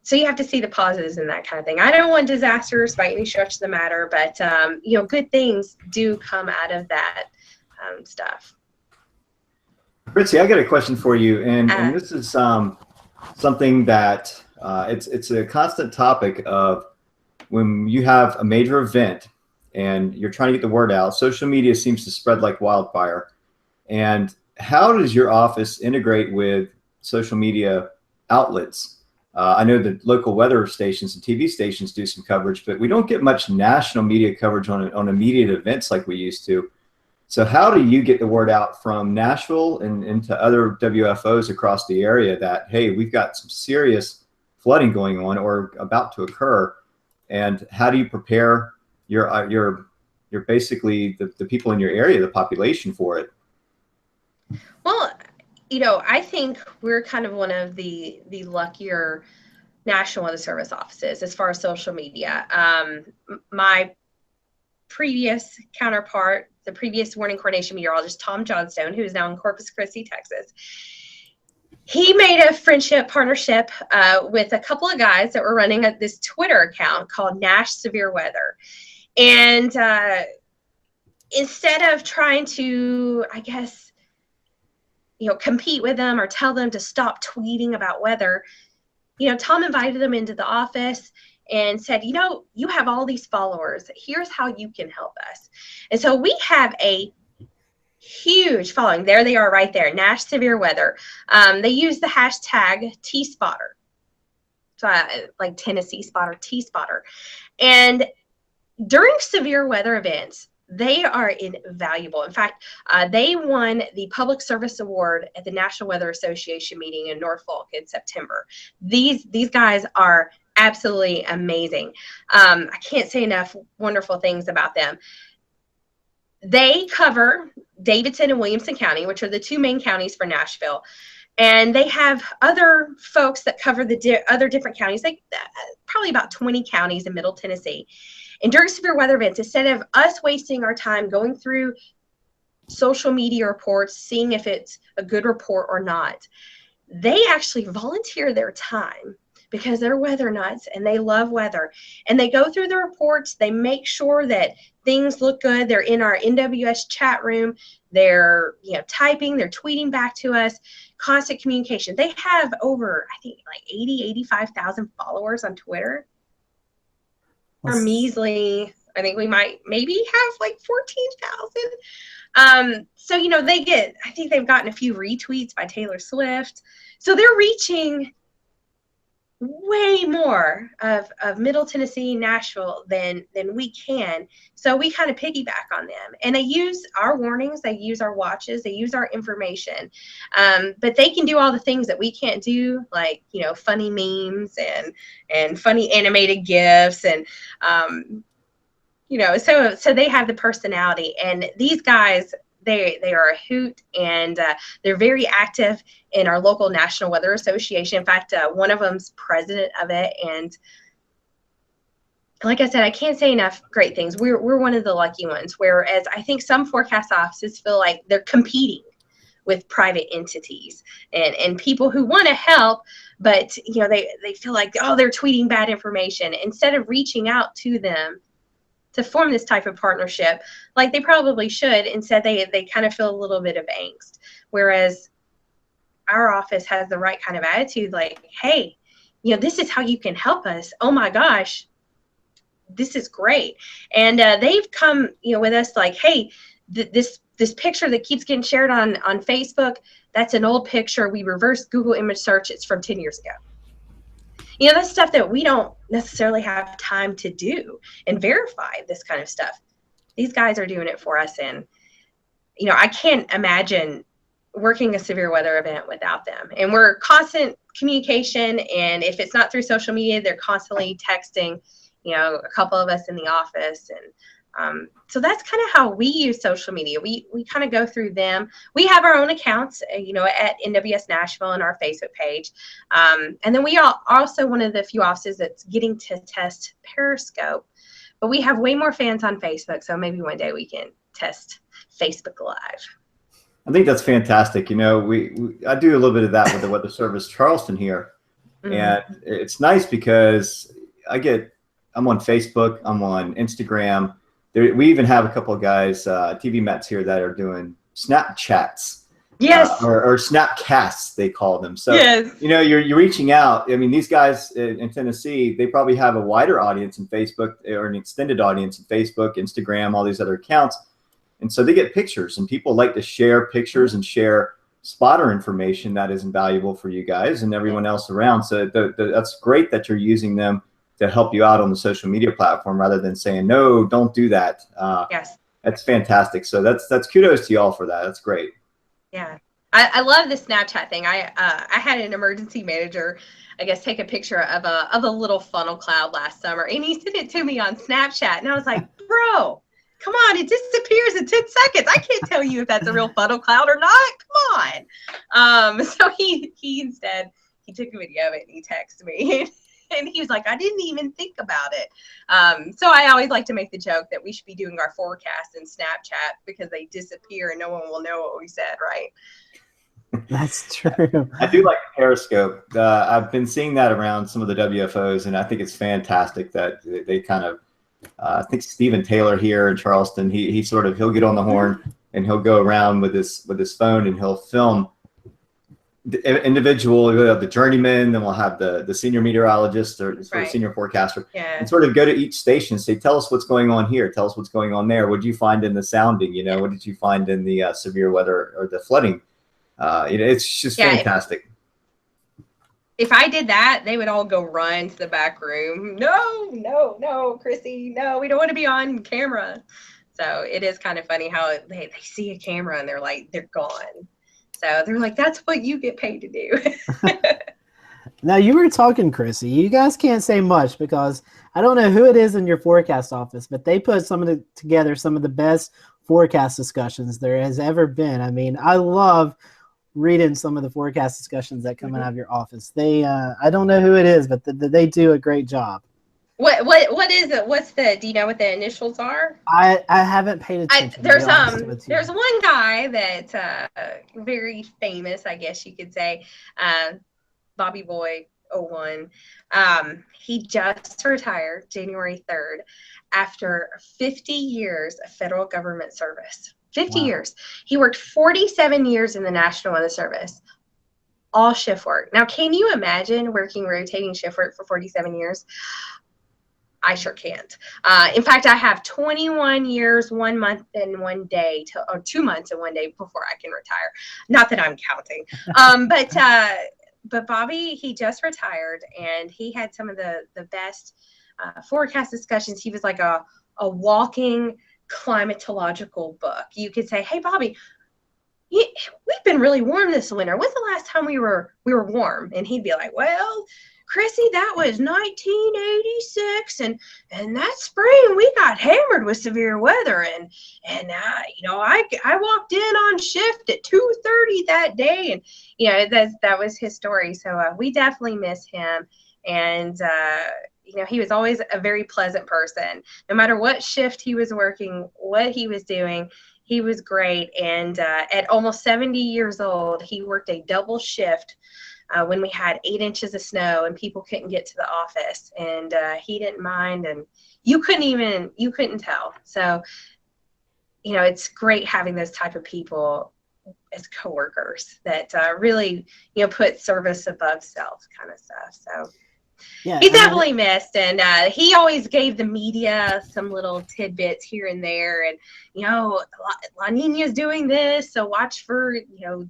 so you have to see the positives in that kind of thing. I don't want disasters by any stretch of the matter, but good things do come out of that stuff. Krissy, I got a question for you, and this is something that it's a constant topic of when you have a major event and you're trying to get the word out. Social media seems to spread like wildfire. And how does your office integrate with social media outlets? I know that local weather stations and TV stations do some coverage, but we don't get much national media coverage on immediate events like we used to. So how do you get the word out from Nashville and into other WFOs across the area that, hey, we've got some serious flooding going on or about to occur? And how do you prepare your basically the people in your area, the population, for it? Well, I think we're kind of one of the luckier National Weather Service offices as far as social media. My previous counterpart, the previous warning coordination meteorologist, Tom Johnstone, who is now in Corpus Christi, Texas, he made a friendship partnership with a couple of guys that were running this Twitter account called Nash Severe Weather. And instead of trying to, I guess, compete with them or tell them to stop tweeting about weather, Tom invited them into the office and said, you have all these followers. Here's how you can help us. And so we have a huge following. There they are right there, Nash Severe Weather. They use the hashtag T-Spotter. So like Tennessee Spotter, T-Spotter. And during severe weather events, they are invaluable. In fact, they won the Public Service Award at the National Weather Association meeting in Norfolk in September. These guys are absolutely amazing. I can't say enough wonderful things about them. They cover Davidson and Williamson County, which are the two main counties for Nashville. And they have other folks that cover the other different counties, like probably about 20 counties in Middle Tennessee. And during severe weather events, instead of us wasting our time going through social media reports, seeing if it's a good report or not, they actually volunteer their time because they're weather nuts and they love weather. And they go through the reports. They make sure that things look good. They're in our NWS chat room. They're typing, they're tweeting back to us, constant communication. They have over, I think, like 85,000 followers on Twitter. Or measly, I think we might maybe have like 14,000. So, I think they've gotten a few retweets by Taylor Swift. So they're reaching way more of Middle Tennessee, Nashville than we can. So we kind of piggyback on them. And they use our warnings, they use our watches, they use our information. But they can do all the things that we can't do, like, funny memes and funny animated GIFs. And, so they have the personality. And these guys, they are a hoot, and they're very active in our local National Weather Association. In fact, one of them's president of it. And like I said, I can't say enough great things. We're one of the lucky ones, whereas I think some forecast offices feel like they're competing with private entities and people who want to help, but they feel like, they're tweeting bad information instead of reaching out to them to form this type of partnership like they probably should. Instead, they kind of feel a little bit of angst, whereas our office has the right kind of attitude, like, hey, this is how you can help us. Oh my gosh, this is great. And they've come with us like, hey, this picture that keeps getting shared on Facebook, that's an old picture. We reverse Google image search. It's from 10 years ago. You know, that's stuff that we don't necessarily have time to do and verify this kind of stuff. These guys are doing it for us. And, you know, I can't imagine working a severe weather event without them. And we're constant communication. And if it's not through social media, they're constantly texting, you know, a couple of us in the office. And so that's kind of how we use social media. We kind of go through them. We have our own accounts, you know, at NWS Nashville and our Facebook page. And then we are also one of the few offices that's getting to test Periscope. But we have way more fans on Facebook. So maybe one day we can test Facebook Live. I think that's fantastic. You know, I do a little bit of that with the Weather Service Charleston here. And it's nice because I'm on Facebook, I'm on Instagram. We even have a couple of guys, TV Mets here, that are doing Snapchats. Yes. Or Snapcasts, they call them. So, yes. You know, you're reaching out. I mean, these guys in Tennessee, they probably have a wider audience in Facebook, or an extended audience in Facebook, Instagram, all these other accounts. And so they get pictures, and people like to share pictures and share spotter information that is invaluable for you guys and everyone else around. So that's great that you're using them to help you out on the social media platform, rather than saying, no, don't do that. Yes. That's fantastic. So that's kudos to y'all for that. That's great. Yeah. I love the Snapchat thing. I had an emergency manager, I guess, take a picture of a little funnel cloud last summer, and he sent it to me on Snapchat. And I was like, bro, come on, it disappears in 10 seconds. I can't tell you if that's a real funnel cloud or not. Come on. So he instead, he took a video of it and he texted me. And he was like, I didn't even think about it. So I always like to make the joke that we should be doing our forecast in Snapchat, because they disappear and no one will know what we said, right? That's true. I do like Periscope. I've been seeing that around some of the WFOs, and I think it's fantastic that they kind of, I think Stephen Taylor here in Charleston, he'll get on the horn and he'll go around with his phone and he'll film the individual, the journeyman, then we'll have the senior meteorologist or senior forecaster, and sort of go to each station and say, tell us what's going on here, tell us what's going on there. What did you find in the sounding? You know, what did you find in the severe weather or the flooding? You know, it's just fantastic. If I did that, they would all go run to the back room. No, Krissy, no, we don't want to be on camera. So it is kind of funny how they see a camera and they're gone. So they're like, that's what you get paid to do. Now, you were talking, Krissy. You guys can't say much because I don't know who it is in your forecast office, but they put together some of the best forecast discussions there has ever been. I mean, I love reading some of the forecast discussions that come out of your office. They, I don't know who it is, but they do a great job. What is it? Do you know what the initials are? I haven't paid attention. There's one guy that's very famous, I guess you could say, Bobby Boy 01. He just retired January 3rd after 50 years of federal government service. 50 years. He worked 47 years in the National Weather Service. All shift work. Now, can you imagine working rotating shift work for 47 years? I sure can't. In fact, I have 21 years, 1 month and 1 day, or 2 months and 1 day before I can retire. Not that I'm counting. But Bobby, he just retired, and he had some of the best forecast discussions. He was like a walking climatological book. You could say, hey, Bobby, we've been really warm this winter. When's the last time we were warm? And he'd be like, well, Krissy, that was 1986, and that spring we got hammered with severe weather, and I walked in on shift at 2:30 that day, and that was his story. So we definitely miss him, and he was always a very pleasant person. No matter what shift he was working, what he was doing, he was great. And at almost 70 years old, he worked a double shift when we had 8 inches of snow and people couldn't get to the office, and he didn't mind, and you couldn't tell. So, it's great having those type of people as coworkers that really, put service above self kind of stuff. So Yeah, he's I mean, definitely missed, and he always gave the media some little tidbits here and there, and La Nina's doing this, so watch for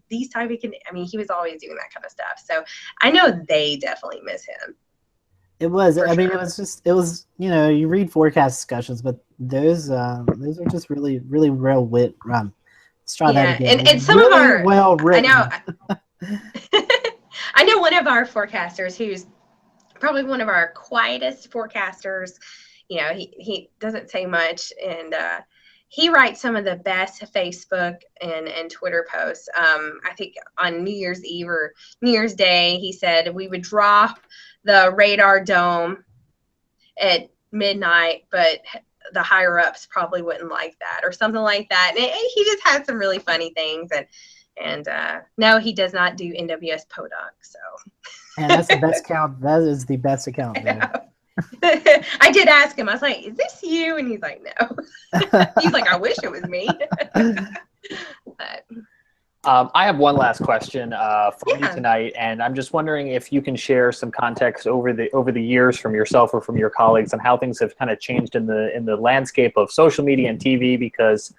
these type of. I mean, he was always doing that kind of stuff. So I know they definitely miss him. it was. For I mean, sure. it was. You read forecast discussions, but those are just really, really well wit. Let's try that again. And some really of our well written. I know one of our forecasters who's probably one of our quietest forecasters. He doesn't say much, and he writes some of the best Facebook and Twitter posts. I think on New Year's Eve or New Year's Day, he said we would drop the radar dome at midnight, but the higher ups probably wouldn't like that or something like that. And he just had some really funny things. And no, he does not do NWS Podunk. So. And that's the best count. That is the best account. I did ask him. I was like, "Is this you?" And he's like, "No." He's like, "I wish it was me." But. I have one last question for you tonight, and I'm just wondering if you can share some context over the years from yourself or from your colleagues on how things have kind of changed in the landscape of social media and TV. Because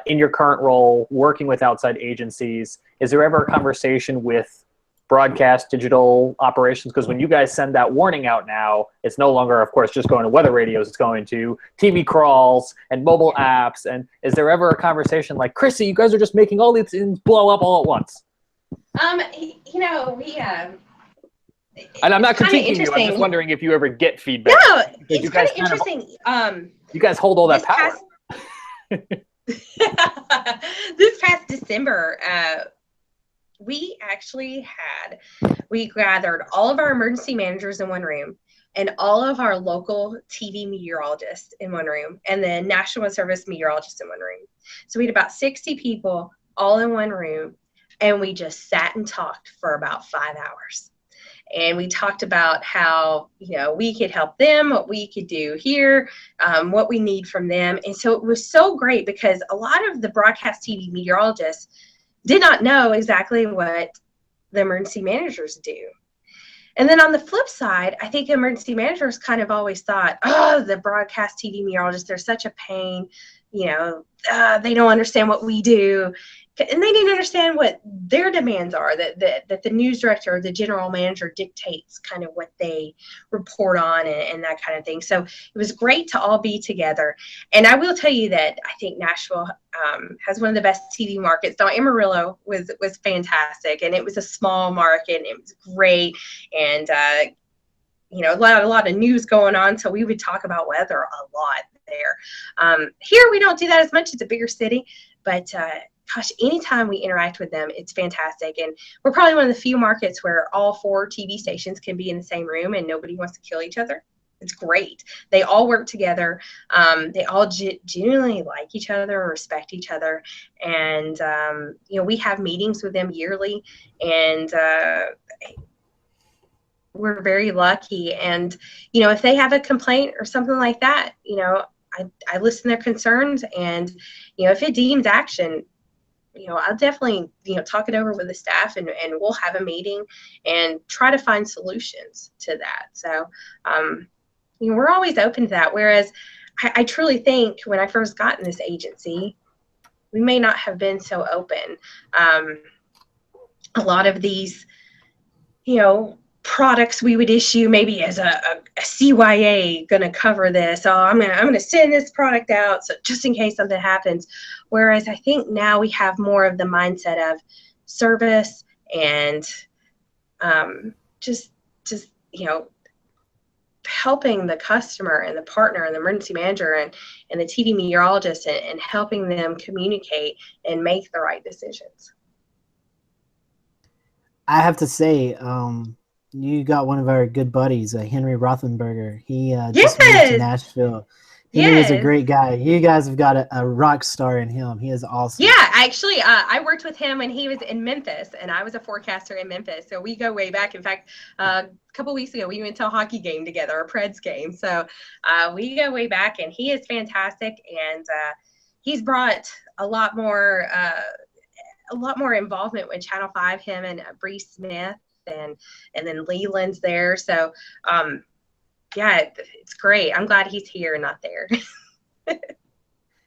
in your current role, working with outside agencies, is there ever a conversation with broadcast digital operations? Because when you guys send that warning out now, it's no longer, of course, just going to weather radios. It's going to TV crawls and mobile apps. And is there ever a conversation like, Krissy, you guys are just making all these things blow up all at once? We and I'm not critiquing you. I'm just wondering if you ever get feedback. No, it's kind of interesting. You guys hold all that power. This past December, we gathered all of our emergency managers in one room and all of our local TV meteorologists in one room and then National Weather Service meteorologists in one room. So we had about 60 people all in one room, and we just sat and talked for about 5 hours. And we talked about how, we could help them, what we could do here, what we need from them. And so it was so great because a lot of the broadcast TV meteorologists did not know exactly what the emergency managers do. And then on the flip side, I think emergency managers kind of always thought, oh, the broadcast TV meteorologists, they're such a pain. They don't understand what we do. And they didn't understand what their demands are, that the news director or the general manager dictates kind of what they report on and that kind of thing. So it was great to all be together. And I will tell you that I think Nashville has one of the best TV markets. Now, Amarillo was fantastic, and it was a small market, and it was great. And, a lot of news going on, so we would talk about weather a lot there. Here, we don't do that as much. It's a bigger city, but gosh, anytime we interact with them, it's fantastic. And we're probably one of the few markets where all 4 TV stations can be in the same room and nobody wants to kill each other. It's great. They all work together. They all genuinely like each other and respect each other. And, we have meetings with them yearly, and we're very lucky. And, if they have a complaint or something like that, I listen to their concerns, and, if it deems action, I'll definitely, talk it over with the staff, and we'll have a meeting and try to find solutions to that. So, we're always open to that. Whereas I truly think when I first got in this agency, we may not have been so open. A lot of these, products we would issue maybe as a CYA going to cover this. So I'm going to send this product out, so just in case something happens. Whereas I think now we have more of the mindset of service and just helping the customer and the partner and the emergency manager and the TV meteorologist and helping them communicate and make the right decisions. I have to say, you got one of our good buddies, Henry Rothenberger. He just moved to Nashville. He is a great guy. You guys have got a rock star in him. He is awesome. Yeah, actually, I worked with him when he was in Memphis, and I was a forecaster in Memphis. So we go way back. In fact, a couple weeks ago, we went to a hockey game together, a Preds game. So we go way back, and he is fantastic. And he's brought a lot more involvement with Channel 5, him and Bree Smith. and then Leland's there. So, yeah, it's great. I'm glad he's here and not there.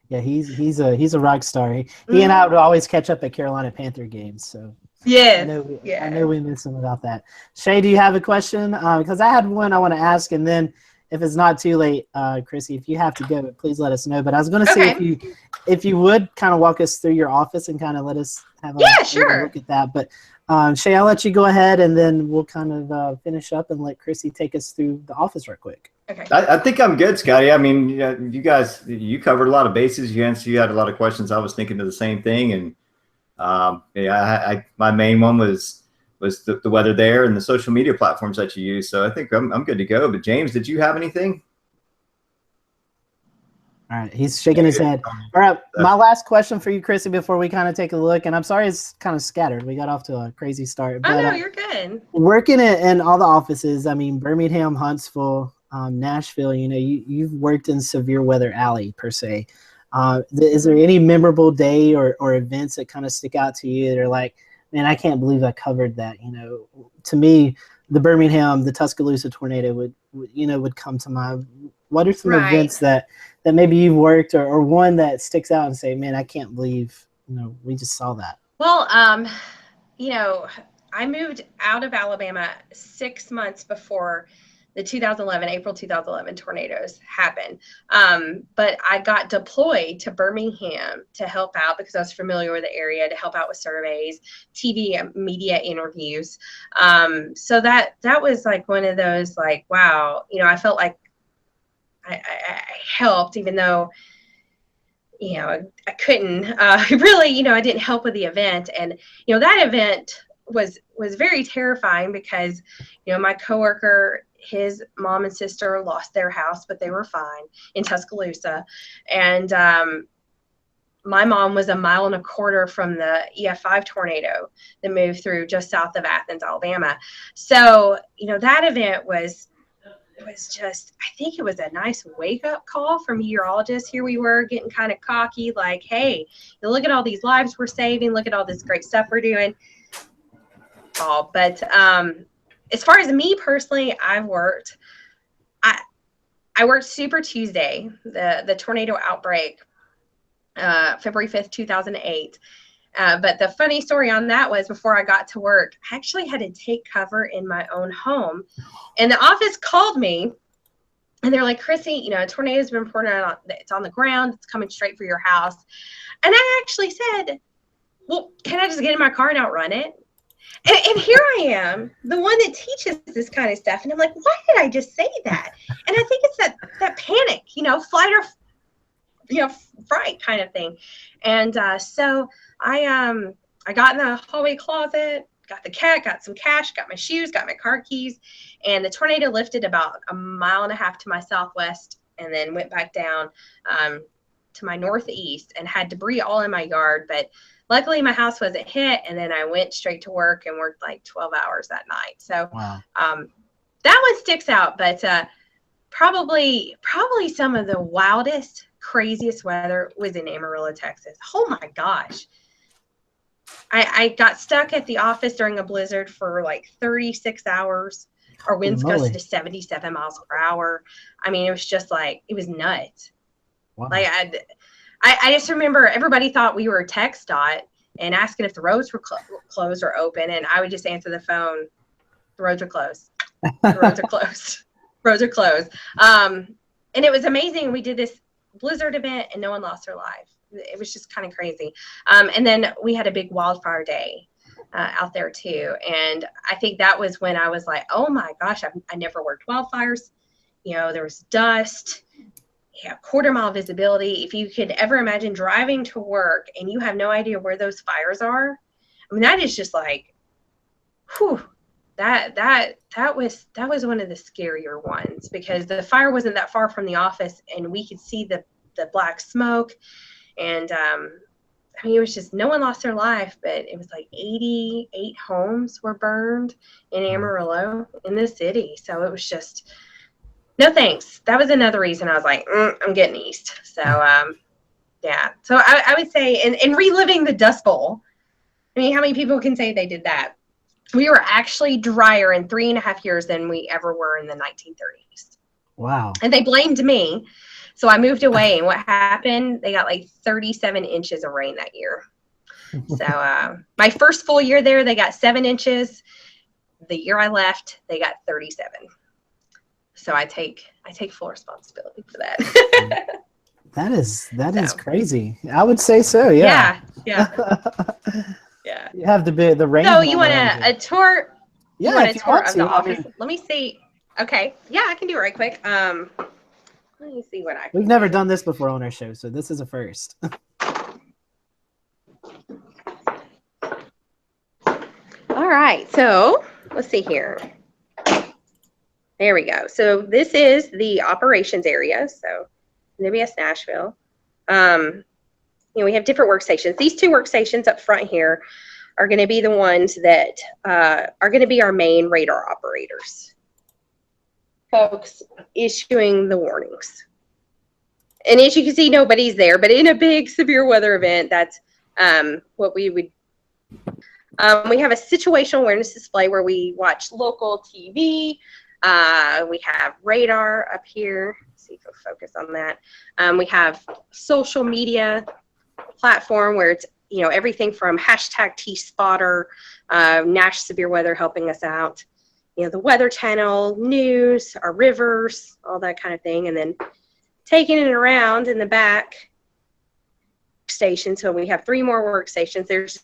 Yeah, he's a rock star. He and I would always catch up at Carolina Panther games. So yes, I know we miss him about that. Shay, do you have a question? Because I had one I want to ask, and then if it's not too late, Krissy, if you have to go, please let us know. But I was going to see if you would kind of walk us through your office and kind of let us have a look at that. But Shay, I'll let you go ahead, and then we'll kind of finish up and let Krissy take us through the office real quick. Okay. I think I'm good, Scotty. I mean, you guys, you covered a lot of bases. You had a lot of questions. I was thinking of the same thing, and my main one was the weather there and the social media platforms that you use. So I think I'm good to go. But James, did you have anything? All right, he's shaking his head. All right, my last question for you, Krissy, before we kind of take a look, and I'm sorry it's kind of scattered. We got off to a crazy start. But, no, you're good. Working in all the offices, I mean, Birmingham, Huntsville, Nashville, you've worked in severe weather alley, per se. Is there any memorable day or events that kind of stick out to you that are like, man, I can't believe I covered that? To me, the Birmingham, the Tuscaloosa tornado would come to mind. What are some events that maybe you've worked or one that sticks out and say, man, I can't believe, we just saw that? Well, I moved out of Alabama 6 months before the April 2011 tornadoes happened. But I got deployed to Birmingham to help out because I was familiar with the area, to help out with surveys, TV and media interviews. So that was like one of those, like, wow, I felt like I helped, even though, I couldn't really, I didn't help with the event. And, that event was very terrifying because, my coworker, his mom and sister lost their house, but they were fine in Tuscaloosa. And my mom was 1.25 miles from the EF5 tornado that moved through just south of Athens, Alabama. So, that event was just, I think it was a nice wake-up call for meteorologists. Here we were getting kind of cocky, like, hey, look at all these lives we're saving, look at all this great stuff we're doing. But as far as me personally, I worked Super Tuesday, the tornado outbreak, February 5th, 2008. But the funny story on that was, before I got to work, I actually had to take cover in my own home. And the office called me, and they're like, Krissy, a tornado's been reported on, it's on the ground, it's coming straight for your house. And I actually said, well, can I just get in my car and outrun it? And here I am, the one that teaches this kind of stuff. And I'm like, why did I just say that? And I think it's that panic, flight or, fright kind of thing. And so I got in the hallway closet, got the cat, got some cash, got my shoes, got my car keys. And the tornado lifted about 1.5 miles to my southwest and then went back down to my northeast and had debris all in my yard. But luckily my house wasn't hit. And then I went straight to work and worked like 12 hours that night. So wow. That one sticks out. But probably some of the wildest, craziest weather was in Amarillo, Texas. Oh my gosh. I got stuck at the office during a blizzard for like 36 hours. Our winds gusted to 77 miles per hour. I mean, it was just like, it was nuts. Wow. Like I just remember everybody thought we were TxDOT and asking if the roads were closed or open. And I would just answer the phone. The roads are closed. The roads are closed. Roads are closed. And it was amazing. We did this blizzard event and no one lost their life. It was just kind of crazy. And then we had a big wildfire day out there too. And I think that was when I was like, oh my gosh, I never worked wildfires. There was dust, 1/4 mile visibility. If you could ever imagine driving to work and you have no idea where those fires are, I mean, that is just like, whew, that was one of the scarier ones, because the fire wasn't that far from the office and we could see the black smoke. And I mean, it was just, no one lost their life, but it was like 88 homes were burned in Amarillo in the city. So it was just, no thanks. That was another reason I was like, I'm getting east. So yeah. So I would say, and reliving the Dust Bowl. I mean, how many people can say they did that? We were actually drier in 3.5 years than we ever were in the 1930s. Wow. And they blamed me. So I moved away, and what happened? They got like 37 inches of rain that year. So my first full year there, they got 7 inches. The year I left, they got 37. So I take full responsibility for that. That is crazy. I would say so. Yeah. Yeah. You have the rain. So you want a tour? Yeah, you want if a you tour want of to. the office? Let me see. Okay. Yeah, I can do it right quick. Let me see what I can We've never done this before on our show, so this is a first. All right. So let's see here. There we go. So this is the operations area. So NWS Nashville. We have different workstations. These 2 workstations up front here are going to be the ones that are going to be our main radar operators. Folks issuing the warnings. And as you can see, nobody's there. But in a big severe weather event, that's what we would. We have a situational awareness display where we watch local TV. We have radar up here. Let's see if we'll focus on that. We have social media platform where it's everything from hashtag T-Spotter, Nash Severe Weather helping us out, the Weather Channel, news, our rivers, all that kind of thing, and then taking it around in the back station. So we have 3 more workstations. There's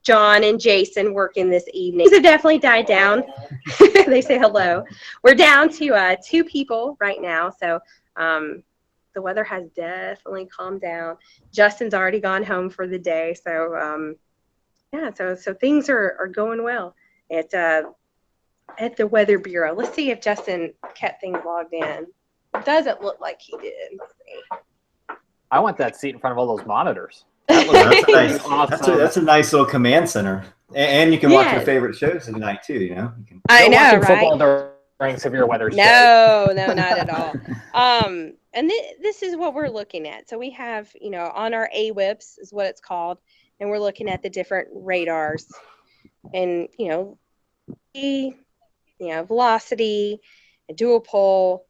John and Jason working this evening. These have definitely died down. They say hello. We're down to 2 people right now. So the weather has definitely calmed down. Justin's already gone home for the day. So so things are going well at the Weather Bureau. Let's see if Justin kept things logged in. It doesn't look like he did. Let's see. I want that seat in front of all those monitors. That's nice. Awesome. That's a nice little command center, and you can watch your favorite shows at night too. You can. I know, right? Football during severe weather. No, not at all. And this is what we're looking at. So we have, on our AWIPS is what it's called, and we're looking at the different radars, and velocity, a dual pole,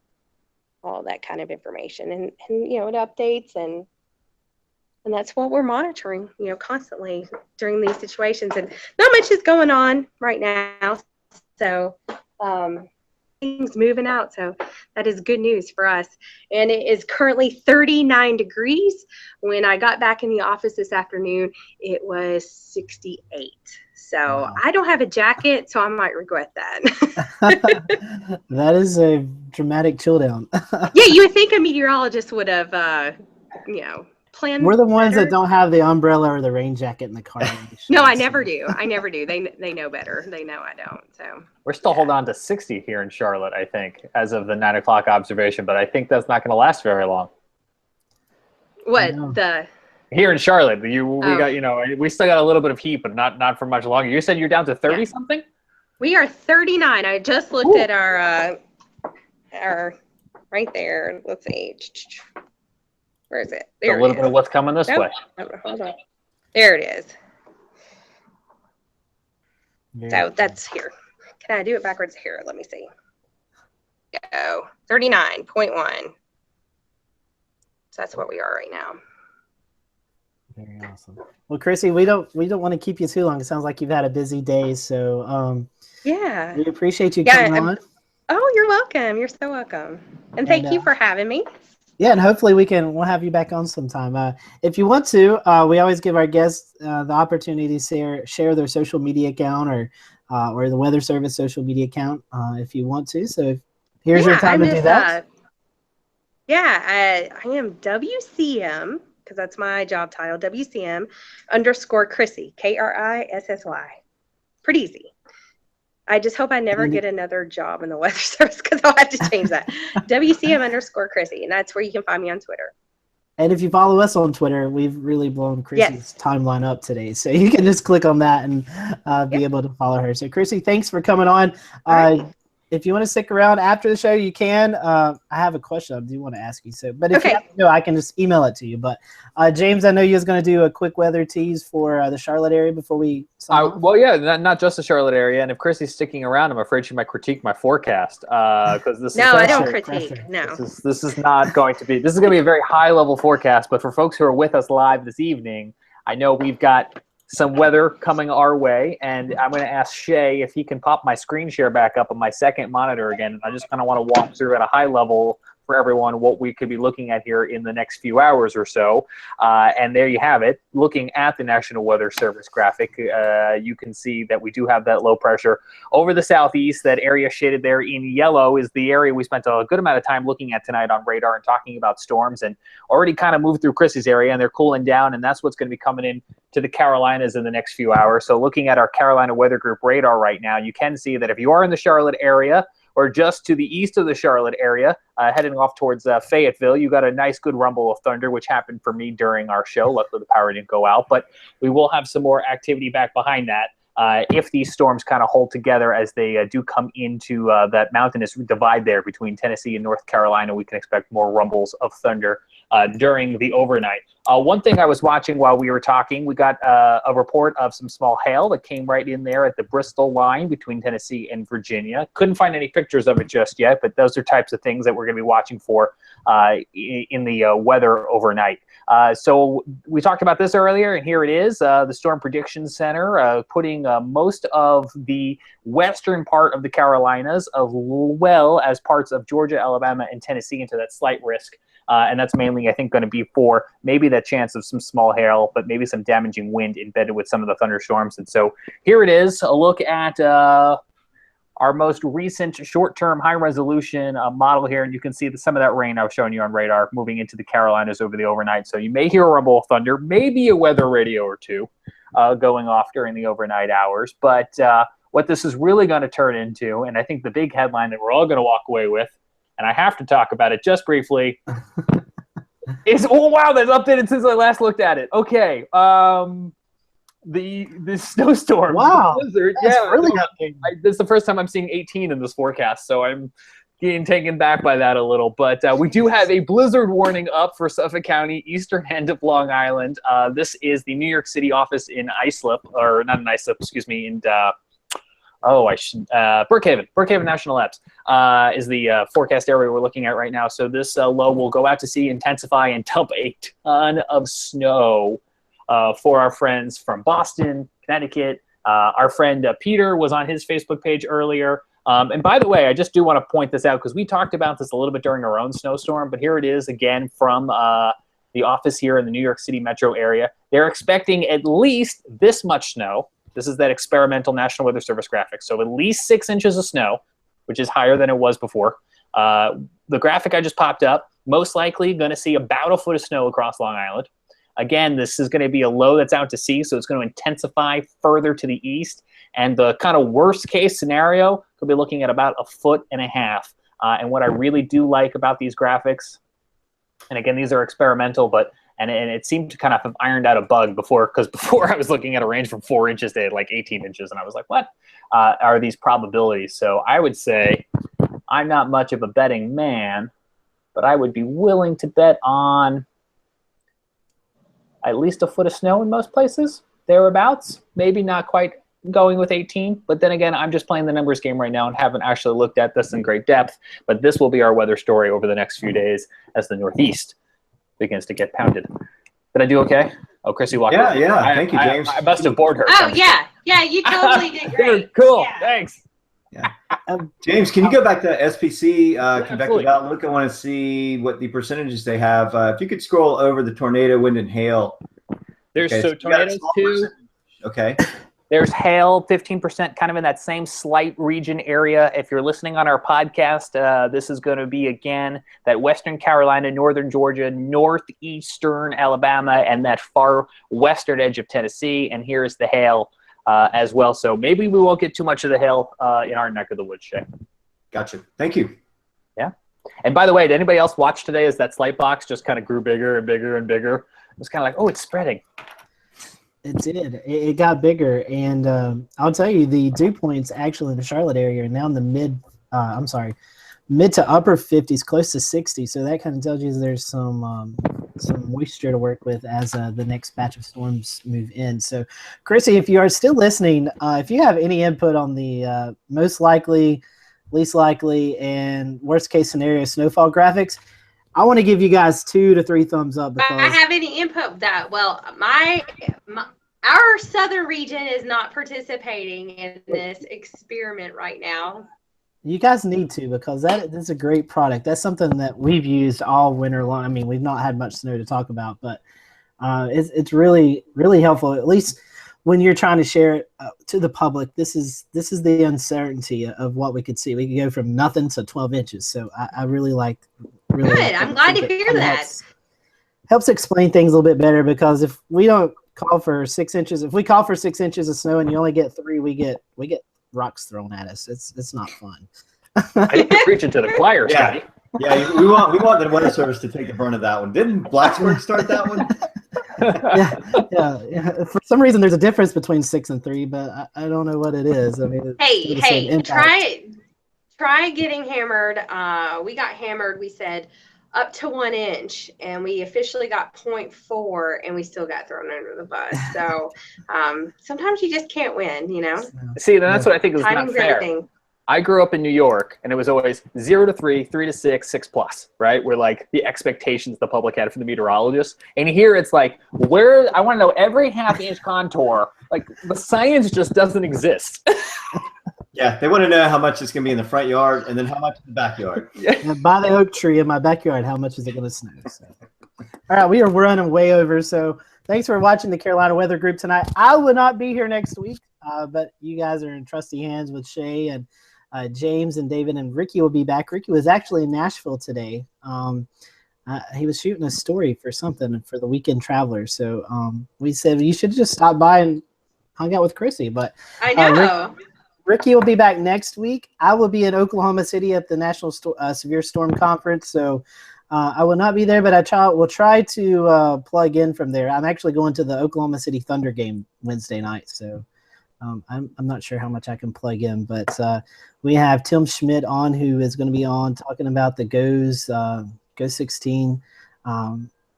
all that kind of information, and it updates and that's what we're monitoring, constantly during these situations. And not much is going on right now, so things moving out. So that is good news for us. And it is currently 39 degrees. When I got back in the office this afternoon, it was 68. So wow. I don't have a jacket, so I might regret that. That is a dramatic chill down. Yeah, you would think a meteorologist would have, planned. We're the ones that don't have the umbrella or the rain jacket in the car. No, I never do. I never do. They know better. They know I don't. So we're still holding on to 60 here in Charlotte, I think, as of the 9 o'clock observation. But I think that's not going to last very long. What here in Charlotte, we got we still got a little bit of heat, but not for much longer. You said you're down to 30 something. We are 39. I just looked at our right there. Let's see. Where is it? There a little bit of what's coming this way. Hold on. There it is. So that's here. Can I do it backwards here? Let me see. Go. 39.1. So that's what we are right now. Very awesome. Well, Krissy, we don't want to keep you too long. It sounds like you've had a busy day, so yeah. We appreciate you coming on. Oh, you're welcome. You're so welcome. And thank you for having me. Yeah, and hopefully we'll have you back on sometime. If you want to, we always give our guests the opportunity to share their social media account or the Weather Service social media account if you want to. So here's your time to do that. I am WCM, because that's my job title, WCM _Krissy, Krissy. Pretty easy. I just hope I never get another job in the Weather Service, because I'll have to change that. WCM _Krissy, and that's where you can find me on Twitter. And if you follow us on Twitter, we've really blown Krissy's timeline up today. So you can just click on that and be able to follow her. So Krissy, thanks for coming on. if you want to stick around after the show, you can. I have a question I do want to ask you. So, but if Okay. you have to go, I can just email it to you. But James, I know you was going to do a quick weather tease for the Charlotte area before we sign off. Well, yeah, not just the Charlotte area. And if Krissy's sticking around, I'm afraid she might critique my forecast because this No, is I don't pressure, critique. pressure. No. this is not going to be. This is going to be a very high level forecast. But for folks who are with us live this evening, I know we've got some weather coming our way, and I'm going to ask Shay if he can pop my screen share back up on my second monitor again. And I just kind of want to walk through at a high level for everyone what we could be looking at here in the next few hours or so. And there you have it. Looking at the National Weather Service graphic, you can see that we do have that low pressure over the southeast. That area shaded there in yellow is the area we spent a good amount of time looking at tonight on radar and talking about storms, and already kind of moved through Krissy's area, and they're cooling down, and that's what's going to be coming in to the Carolinas in the next few hours. So looking at our Carolina Weather Group radar right now, you can see that if you are in the Charlotte area or just to the east of the Charlotte area, heading off towards Fayetteville, you got a nice good rumble of thunder, which happened for me during our show. Luckily, the power didn't go out, but we will have some more activity back behind that if these storms kind of hold together as they do come into that mountainous divide there between Tennessee and North Carolina. We can expect more rumbles of thunder during the overnight. One thing I was watching while we were talking, we got a report of some small hail that came right in there at the Bristol line between Tennessee and Virginia. Couldn't find any pictures of it just yet, but those are types of things that we're going to be watching for in the weather overnight. So we talked about this earlier, and here it is. The Storm Prediction Center putting most of the western part of the Carolinas, as well as parts of Georgia, Alabama, and Tennessee into that slight risk. And that's mainly, I think, going to be for maybe that chance of some small hail, but maybe some damaging wind embedded with some of the thunderstorms. And so here it is, a look at our most recent short-term high-resolution model here. And you can see some of that rain I was showing you on radar moving into the Carolinas over the overnight. So you may hear a rumble of thunder, maybe a weather radio or two going off during the overnight hours. But what this is really going to turn into, and I think the big headline that we're all going to walk away with, and I have to talk about it just briefly, is, oh, wow, that's updated since I last looked at it. Okay. The snowstorm. Wow. The blizzard, That's yeah, really updated. this is the first time I'm seeing 18 in this forecast, so I'm getting taken back by that a little. But we do have a blizzard warning up for Suffolk County, eastern end of Long Island. This is the New York City office in Islip, or not in Islip, excuse me, in Brookhaven National Labs is the forecast area we're looking at right now. So this low will go out to sea, intensify, and dump a ton of snow for our friends from Boston, Connecticut. Our friend Peter was on his Facebook page earlier. And by the way, I just do want to point this out because we talked about this a little bit during our own snowstorm, but here it is again from the office here in the New York City metro area. They're expecting at least this much snow. This is that experimental National Weather Service graphic. So at least 6 inches of snow, which is higher than it was before. The graphic I just popped up, most likely going to see about a foot of snow across Long Island. Again, this is going to be a low that's out to sea, so it's going to intensify further to the east. And the kind of worst case scenario could be looking at about 1.5 feet. And what I really do like about these graphics, and again, these are experimental, but and it seemed to kind of have ironed out a bug before, because before I was looking at a range from 4 inches to like 18 inches, and I was like, what are these probabilities? So I would say I'm not much of a betting man, but I would be willing to bet on at least 1 foot of snow in most places, thereabouts. Maybe not quite going with 18, but then again, I'm just playing the numbers game right now and haven't actually looked at this in great depth. But this will be our weather story over the next few days as the Northeast begins to get pounded. Did I do okay? Oh, Krissy walked Yeah, in. yeah. Thank you, James. I must have bored her. Oh, yeah. Yeah, you totally did great. Cool. Yeah. Thanks. Yeah. James, can you go back to SPC convective absolutely. outlook? I want to see what the percentages they have. If you could scroll over the tornado, wind, and hail. There's Okay, so you got a tornadoes small too. percentage. Okay. There's hail, 15%, kind of in that same slight region area. If you're listening on our podcast, this is going to be, again, that western Carolina, northern Georgia, northeastern Alabama, and that far western edge of Tennessee. And here is the hail as well. So maybe we won't get too much of the hail in our neck of the woods, Shay. Gotcha. Thank you. Yeah. And by the way, did anybody else watch today as that slight box just kind of grew bigger and bigger and bigger? It was kind of like, oh, it's spreading. It did. It got bigger, and I'll tell you, the dew points actually in the Charlotte area are now in the mid I'm sorry, mid to upper 50s, close to 60. So that kind of tells you there's some moisture to work with as the next batch of storms move in. So, Krissy, if you are still listening, if you have any input on the most likely, least likely, and worst case scenario snowfall graphics, I want to give you guys 2 to 3 thumbs up. Because I have any input with that? Well, our southern region is not participating in this experiment right now. You guys need to, because that's a great product. That's something that we've used all winter long. I mean, we've not had much snow to talk about, but it's really, really helpful. At least when you're trying to share it to the public, this is the uncertainty of what we could see. We could go from nothing to 12 inches. So I really like. Really Good. I'm glad to hear that. Helps explain things a little bit better, because if we don't call for 6 inches, if we call for 6 inches of snow and you only get 3, we get rocks thrown at us. It's not fun. I think you're preaching to the choir, Scotty. Yeah, we want the Weather Service to take the brunt of that one. Didn't Blacksburg start that one? yeah. For some reason, there's a difference between 6 and 3, but I don't know what it is. I mean, hey, try getting hammered. We got hammered. We said up to 1 inch, and we officially got 0.4, and we still got thrown under the bus. So sometimes you just can't win, you know. See, that's what I think is Timing's not fair. everything. I grew up in New York, and it was always 0 to 3, 3 to 6, 6+, right? Where like the expectations the public had for the meteorologist. And here it's like, I want to know every half-inch contour. Like the science just doesn't exist. Yeah, they want to know how much it's going to be in the front yard and then how much in the backyard. And by the oak tree in my backyard, how much is it going to snow? So. All right, we are running way over. So thanks for watching the Carolina Weather Group tonight. I will not be here next week, but you guys are in trusty hands with Shay and James and David, and Ricky will be back. Ricky was actually in Nashville today. He was shooting a story for something for the Weekend Traveler. So we said you should just stop by and hung out with Krissy. But I know. Ricky will be back next week. I will be in Oklahoma City at the National Severe Storm Conference. So I will not be there, but will try to plug in from there. I'm actually going to the Oklahoma City Thunder game Wednesday night. So I'm not sure how much I can plug in, but we have Tim Schmidt on, who is going to be on talking about the GOES 16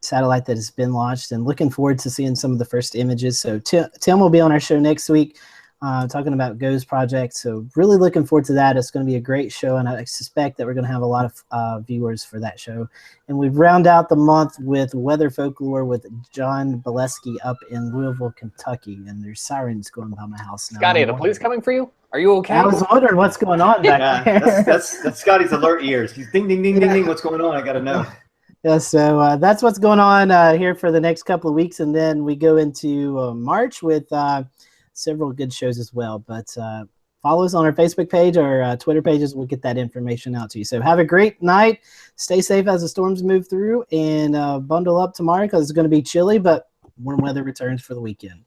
satellite that has been launched, and looking forward to seeing some of the first images. So Tim will be on our show next week talking about GOES project. So really looking forward to that. It's going to be a great show, and I suspect that we're going to have a lot of viewers for that show. And we round out the month with Weather Folklore with John Bileski up in Louisville, Kentucky. And there's sirens going by my house now. Scotty, are the police coming for you? Are you okay? I was wondering what's going on back there. That's Scotty's alert ears. He's ding, ding, ding, ding, ding. What's going on? I got to know. Yeah, so that's what's going on here for the next couple of weeks. And then we go into March with several good shows as well. But follow us on our Facebook page or Twitter pages. We'll get that information out to you. So have a great night. Stay safe as the storms move through, and bundle up tomorrow because it's going to be chilly, but warm weather returns for the weekend.